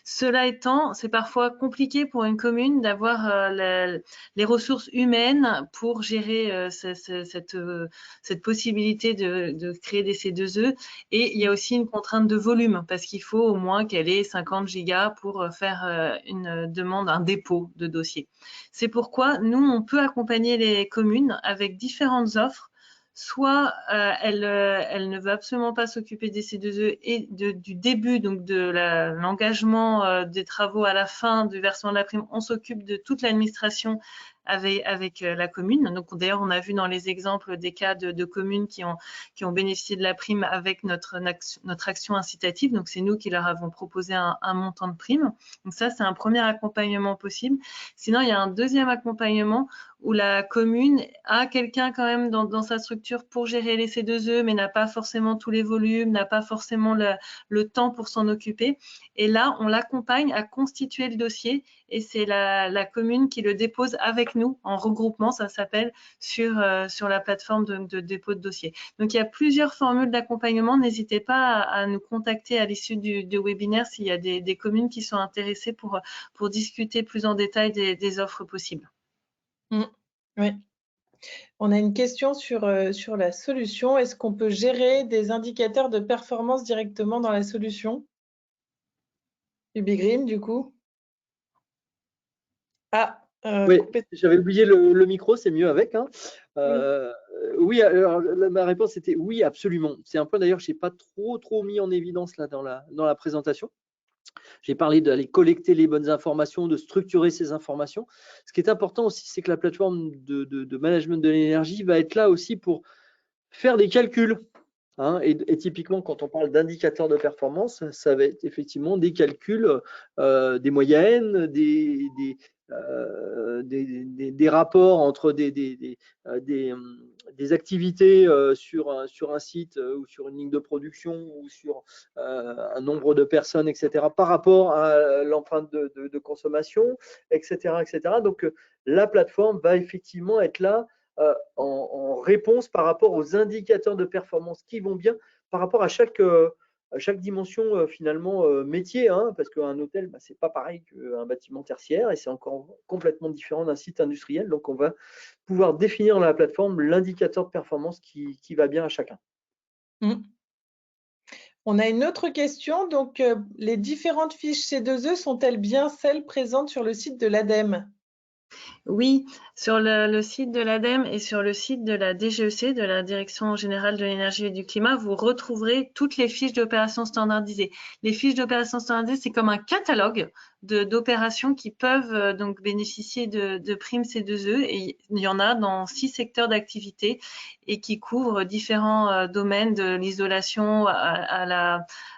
Cela étant, c'est parfois compliqué pour une commune d'avoir les ressources humaines pour gérer cette possibilité de créer des C2E. Et il y a aussi une contrainte de volume parce qu'il faut au moins qu'elle ait 50 gigas pour faire une demande, un dépôt de dossier. C'est pourquoi nous, on peut accompagner les communes avec différentes offres. Soit elle ne veut absolument pas s'occuper des C2E et du début, donc de l'engagement des travaux à la fin du versement de la prime, on s'occupe de toute l'administration avec la commune. Donc d'ailleurs, on a vu dans les exemples des cas de communes qui ont bénéficié de la prime avec notre action incitative. Donc c'est nous qui leur avons proposé un montant de prime. Donc ça, c'est un premier accompagnement possible. Sinon, il y a un deuxième accompagnement où la commune a quelqu'un quand même dans sa structure pour gérer les C2E, mais n'a pas forcément tous les volumes, n'a pas forcément le temps pour s'en occuper. Et là, on l'accompagne à constituer le dossier et c'est la commune qui le dépose avec nous en regroupement, ça s'appelle, sur la plateforme de dépôt de dossier. Donc, il y a plusieurs formules d'accompagnement. N'hésitez pas à nous contacter à l'issue du webinaire s'il y a des communes qui sont intéressées pour discuter plus en détail des offres possibles. Oui. On a une question sur la solution. Est-ce qu'on peut gérer des indicateurs de performance directement dans la solution? UbiGreen, du coup. Oui, j'avais oublié le micro, c'est mieux avec. Oui, alors, ma réponse était oui, absolument. C'est un point d'ailleurs que je n'ai pas trop mis en évidence là dans la présentation. J'ai parlé d'aller collecter les bonnes informations, de structurer ces informations. Ce qui est important aussi, c'est que la plateforme de management de l'énergie va être là aussi pour faire des calculs. Et typiquement, quand on parle d'indicateurs de performance, ça va être effectivement des calculs, des moyennes, des rapports entre des activités sur un site ou sur une ligne de production ou sur un nombre de personnes, etc., par rapport à l'empreinte de consommation, etc., etc. Donc, la plateforme va effectivement être là en réponse par rapport aux indicateurs de performance qui vont bien par rapport à chaque chaque dimension finalement métier, hein, parce qu'un hôtel, bah, c'est pas pareil qu'un bâtiment tertiaire et c'est encore complètement différent d'un site industriel. Donc, on va pouvoir définir dans la plateforme l'indicateur de performance qui va bien à chacun. On a une autre question. Donc, les différentes fiches C2E sont-elles bien celles présentes sur le site de l'ADEME? Oui, sur le site de l'ADEME et sur le site de la DGEC, de la Direction générale de l'énergie et du climat, vous retrouverez toutes les fiches d'opérations standardisées. Les fiches d'opérations standardisées, c'est comme un catalogue d'opérations qui peuvent donc bénéficier de primes C2E, et il y en a dans 6 secteurs d'activité et qui couvrent différents domaines, de l'isolation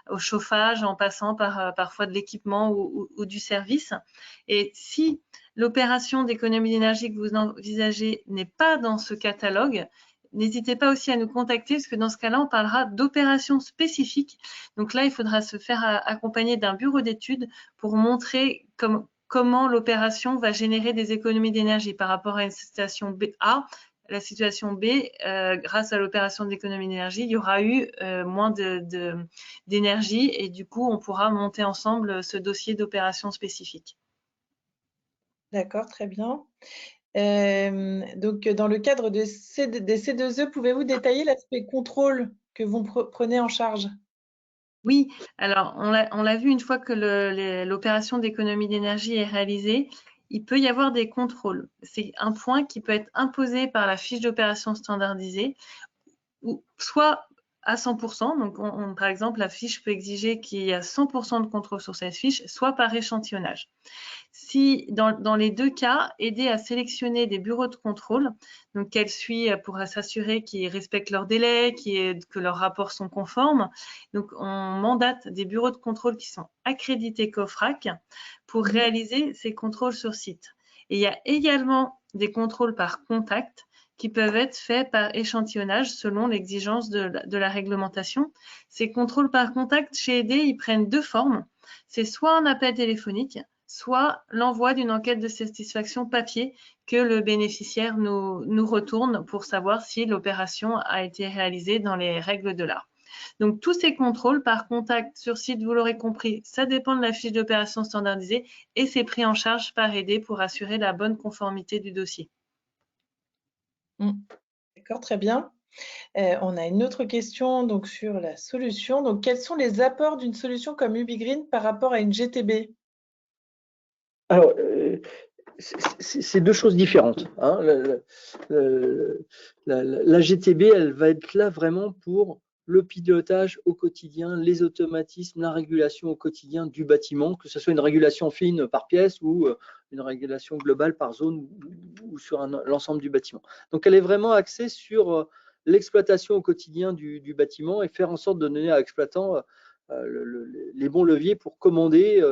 au chauffage, en passant par parfois de l'équipement ou du service. Et si l'opération d'économie d'énergie que vous envisagez n'est pas dans ce catalogue, n'hésitez pas aussi à nous contacter, parce que dans ce cas-là, on parlera d'opérations spécifiques. Donc là, il faudra se faire accompagner d'un bureau d'études pour montrer comment l'opération va générer des économies d'énergie par rapport à une situation A. La situation B, grâce à l'opération d'économie d'énergie, il y aura eu moins d'énergie et du coup, on pourra monter ensemble ce dossier d'opération spécifique. D'accord, très bien. Donc, dans le cadre des C2E, pouvez-vous détailler l'aspect contrôle que vous prenez en charge? Oui, alors on l'a vu, une fois que l'opération d'économie d'énergie est réalisée, il peut y avoir des contrôles. C'est un point qui peut être imposé par la fiche d'opération standardisée, ou soit à 100%, donc par exemple, la fiche peut exiger qu'il y ait 100% de contrôle sur cette fiche, soit par échantillonnage. Si dans les deux cas, aider à sélectionner des bureaux de contrôle, donc qu'elle suit pour s'assurer qu'ils respectent leurs délais, que leurs rapports sont conformes. Donc, on mandate des bureaux de contrôle qui sont accrédités COFRAC pour réaliser ces contrôles sur site. Et il y a également des contrôles par contact qui peuvent être faits par échantillonnage selon l'exigence de la réglementation. Ces contrôles par contact chez ED, ils prennent deux formes. C'est soit un appel téléphonique, soit l'envoi d'une enquête de satisfaction papier que le bénéficiaire nous retourne pour savoir si l'opération a été réalisée dans les règles de l'art. Donc, tous ces contrôles par contact sur site, vous l'aurez compris, ça dépend de la fiche d'opération standardisée et c'est pris en charge par ED pour assurer la bonne conformité du dossier. D'accord, très bien. On a une autre question donc, sur la solution. Donc, quels sont les apports d'une solution comme UbiGreen par rapport à une GTB? Alors, c'est deux choses différentes, hein. La GTB, elle va être là vraiment pour le pilotage au quotidien, les automatismes, la régulation au quotidien du bâtiment, que ce soit une régulation fine par pièce ou une régulation globale par zone ou sur l'ensemble du bâtiment. Donc, elle est vraiment axée sur l'exploitation au quotidien du bâtiment et faire en sorte de donner à l'exploitant les bons leviers pour commander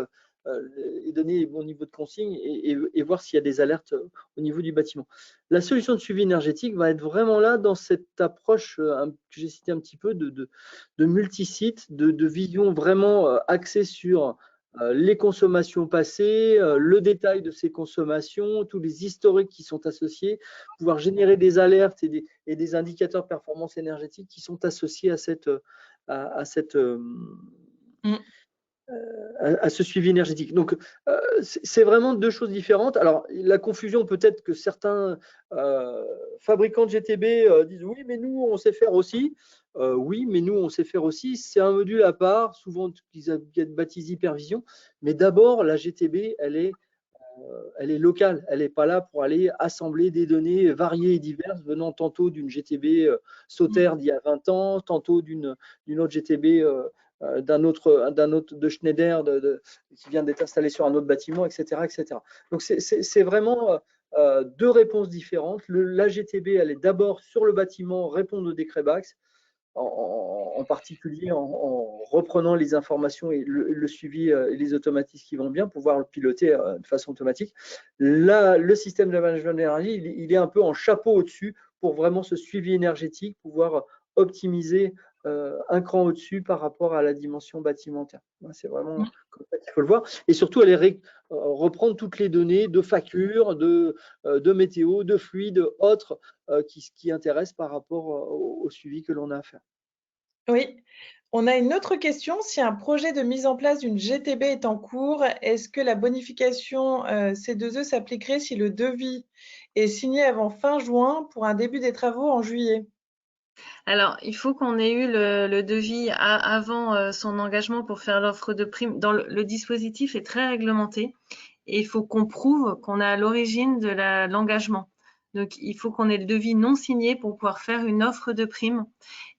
et donner les bons niveaux de consigne et voir s'il y a des alertes au niveau du bâtiment. La solution de suivi énergétique va être vraiment là dans cette approche que j'ai citée un petit peu de multi-sites, de vision vraiment axée sur les consommations passées, le détail de ces consommations, tous les historiques qui sont associés, pouvoir générer des alertes et des indicateurs de performance énergétique qui sont associés à ce suivi énergétique. Donc, c'est vraiment deux choses différentes. Alors, la confusion peut-être que certains fabricants de GTB disent oui, mais nous, on sait faire aussi. Oui, mais nous, on sait faire aussi. C'est un module à part, souvent qu'ils baptisent Hypervision. Mais d'abord, la GTB, elle est locale. Elle n'est pas là pour aller assembler des données variées et diverses venant tantôt d'une GTB Sauterre d'il y a 20 ans, tantôt d'une autre GTB d'un autre de Schneider qui vient d'être installé sur un autre bâtiment, etc. etc. Donc, c'est vraiment deux réponses différentes. La GTB, elle est d'abord sur le bâtiment, répondre au décret BAX, en particulier en reprenant les informations et le suivi et les automatismes qui vont bien, pouvoir le piloter de façon automatique. Là, le système de management d'énergie, il est un peu en chapeau au-dessus pour vraiment ce suivi énergétique, pouvoir optimiser un cran au-dessus par rapport à la dimension bâtimentaire. C'est vraiment comme ça qu'il faut le voir. Et surtout, aller reprendre toutes les données de factures, de météo, de fluides, autres qui intéressent par rapport au suivi que l'on a à faire. Oui. On a une autre question. Si un projet de mise en place d'une GTB est en cours, est-ce que la bonification C2E s'appliquerait si le devis est signé avant fin juin pour un début des travaux en juillet? Alors, il faut qu'on ait eu le devis avant son engagement pour faire l'offre de prime. Dans le dispositif est très réglementé et il faut qu'on prouve qu'on est à l'origine de l'engagement. Donc, il faut qu'on ait le devis non signé pour pouvoir faire une offre de prime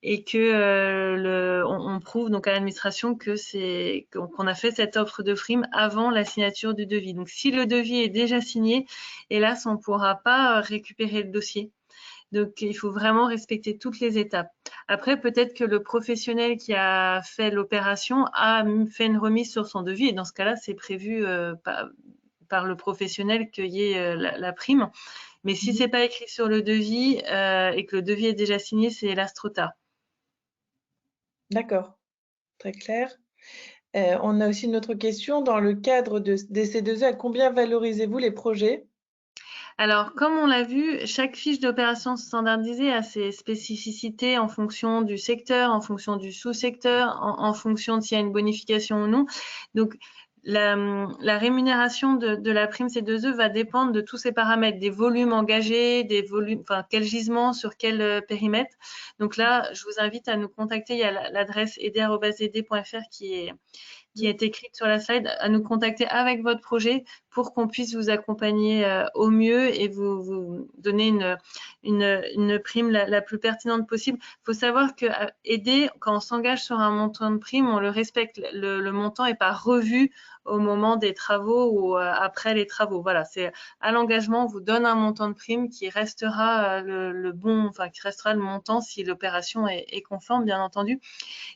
et que on prouve donc à l'administration qu'on a fait cette offre de prime avant la signature du devis. Donc, si le devis est déjà signé, hélas, on ne pourra pas récupérer le dossier. Donc, il faut vraiment respecter toutes les étapes. Après, peut-être que le professionnel qui a fait l'opération a fait une remise sur son devis et dans ce cas-là, c'est prévu par le professionnel qu'il y ait la prime. Mais si c'est pas écrit sur le devis et que le devis est déjà signé, c'est hélas trop tard. D'accord, très clair. On a aussi une autre question. Dans le cadre des C2E, à combien valorisez-vous les projets? Alors, comme on l'a vu, chaque fiche d'opération standardisée a ses spécificités en fonction du secteur, en fonction du sous-secteur, en fonction de s'il y a une bonification ou non. Donc, la rémunération de la prime C2E va dépendre de tous ces paramètres, des volumes engagés, des volumes, enfin, quel gisement, sur quel périmètre. Donc là, je vous invite à nous contacter. Il y a l'adresse aider@ed.fr qui est écrite sur la slide, à nous contacter avec votre projet pour qu'on puisse vous accompagner au mieux et vous donner une prime la plus pertinente possible. Il faut savoir que aider, quand on s'engage sur un montant de prime, on le respecte. Le montant n'est pas revu au moment des travaux ou après les travaux. Voilà, c'est à l'engagement, on vous donne un montant de prime qui restera qui restera le montant si l'opération est conforme, bien entendu.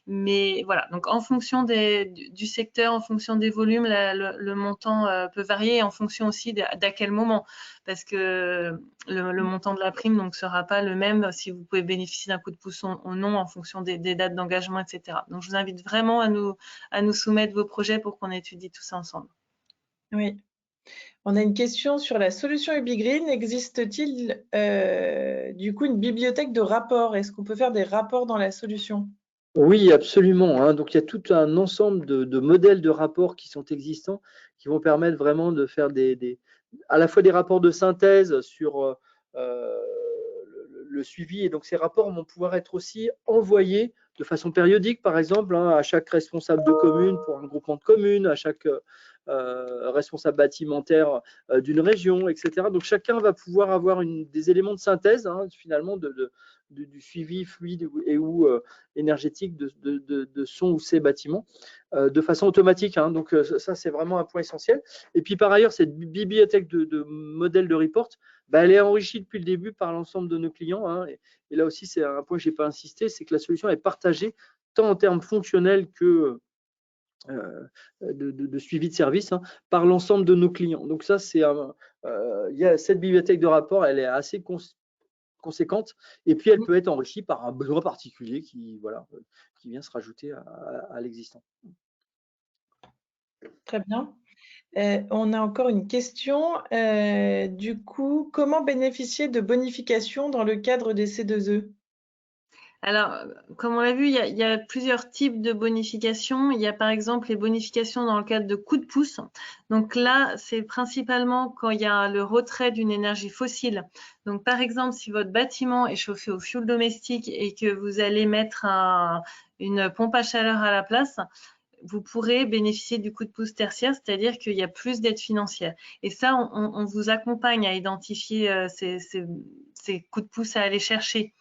Mais voilà, donc en fonction du secteur, en fonction des volumes, le montant peut varier en fonction aussi d'à quel moment. Parce que le montant de la prime ne sera pas le même si vous pouvez bénéficier d'un coup de pouce ou non en fonction des dates d'engagement, etc. Donc je vous invite vraiment à nous soumettre vos projets pour qu'on étudie tout ça ensemble. Oui. On a une question sur la solution UbiGreen. Existe-t-il du coup une bibliothèque de rapports? Est-ce qu'on peut faire des rapports dans la solution? Oui, absolument, hein. Donc, il y a tout un ensemble de modèles de rapports qui sont existants, qui vont permettre vraiment de faire à la fois des rapports de synthèse sur le suivi. Et donc, ces rapports vont pouvoir être aussi envoyés de façon périodique, par exemple, hein, à chaque responsable de commune pour un groupement de communes, à chaque responsable bâtimentaire d'une région, etc. Donc, chacun va pouvoir avoir des éléments de synthèse, hein, finalement, du suivi fluide et ou énergétique de son ou ses bâtiments de façon automatique, hein. Donc ça, c'est vraiment un point essentiel. Et puis par ailleurs, cette bibliothèque de modèles de report, elle est enrichie depuis le début par l'ensemble de nos clients, hein. Et là aussi, c'est un point que je n'ai pas insisté, c'est que la solution est partagée tant en termes fonctionnels que de suivi de service, hein, par l'ensemble de nos clients. Donc ça, il y a cette bibliothèque de rapport, elle est assez conséquente, et puis elle peut être enrichie par un besoin particulier qui vient se rajouter à l'existant. Très bien. On a encore une question. Du coup, comment bénéficier de bonifications dans le cadre des C2E? Alors, comme on l'a vu, il y a plusieurs types de bonifications. Il y a par exemple les bonifications dans le cadre de coups de pouce. Donc là, c'est principalement quand il y a le retrait d'une énergie fossile. Donc par exemple, si votre bâtiment est chauffé au fioul domestique et que vous allez mettre une pompe à chaleur à la place, vous pourrez bénéficier du coup de pouce tertiaire, c'est-à-dire qu'il y a plus d'aide financière. Et ça, on vous accompagne à identifier ces coups de pouce à aller chercher.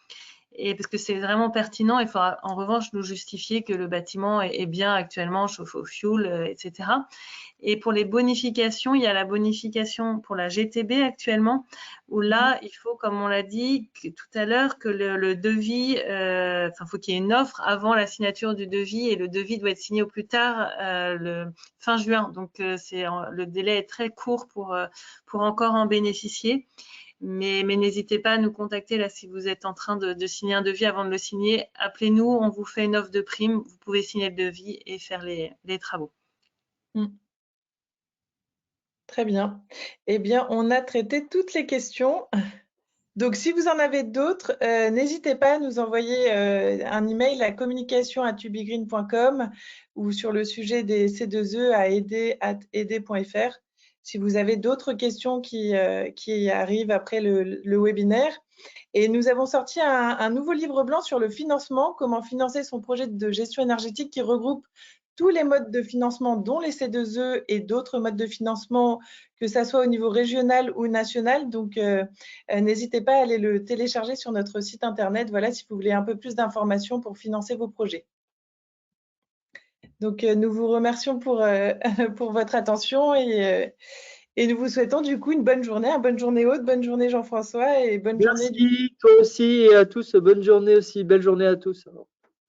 Et parce que c'est vraiment pertinent, il faudra en revanche nous justifier que le bâtiment est bien actuellement chauffé au fioul, etc. Et pour les bonifications, il y a la bonification pour la GTB actuellement, où là, il faut, comme on l'a dit tout à l'heure, que le devis, faut qu'il y ait une offre avant la signature du devis, et le devis doit être signé au plus tard le fin juin. Donc, le délai est très court pour encore en bénéficier. Mais n'hésitez pas à nous contacter là si vous êtes en train de signer un devis. Avant de le signer, appelez-nous, on vous fait une offre de prime, vous pouvez signer le devis et faire les travaux. Très bien. Eh bien, on a traité toutes les questions. Donc, si vous en avez d'autres, n'hésitez pas à nous envoyer un email à communication@ubigreen.com ou sur le sujet des C2E à aider@aider.fr. Si vous avez d'autres questions qui arrivent après le webinaire. Et nous avons sorti un nouveau livre blanc sur le financement, comment financer son projet de gestion énergétique qui regroupe tous les modes de financement, dont les C2E et d'autres modes de financement, que ça soit au niveau régional ou national. Donc, n'hésitez pas à aller le télécharger sur notre site internet, voilà, si vous voulez un peu plus d'informations pour financer vos projets. Donc, nous vous remercions pour, pour votre attention et nous vous souhaitons du coup une bonne journée, bonne journée Aude, bonne journée Jean-François et bonne journée. Merci, toi aussi et à tous. Bonne journée aussi. Belle journée à tous.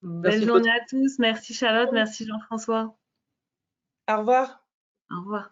Belle journée à tous. Merci Charlotte, merci Jean-François. Au revoir. Au revoir.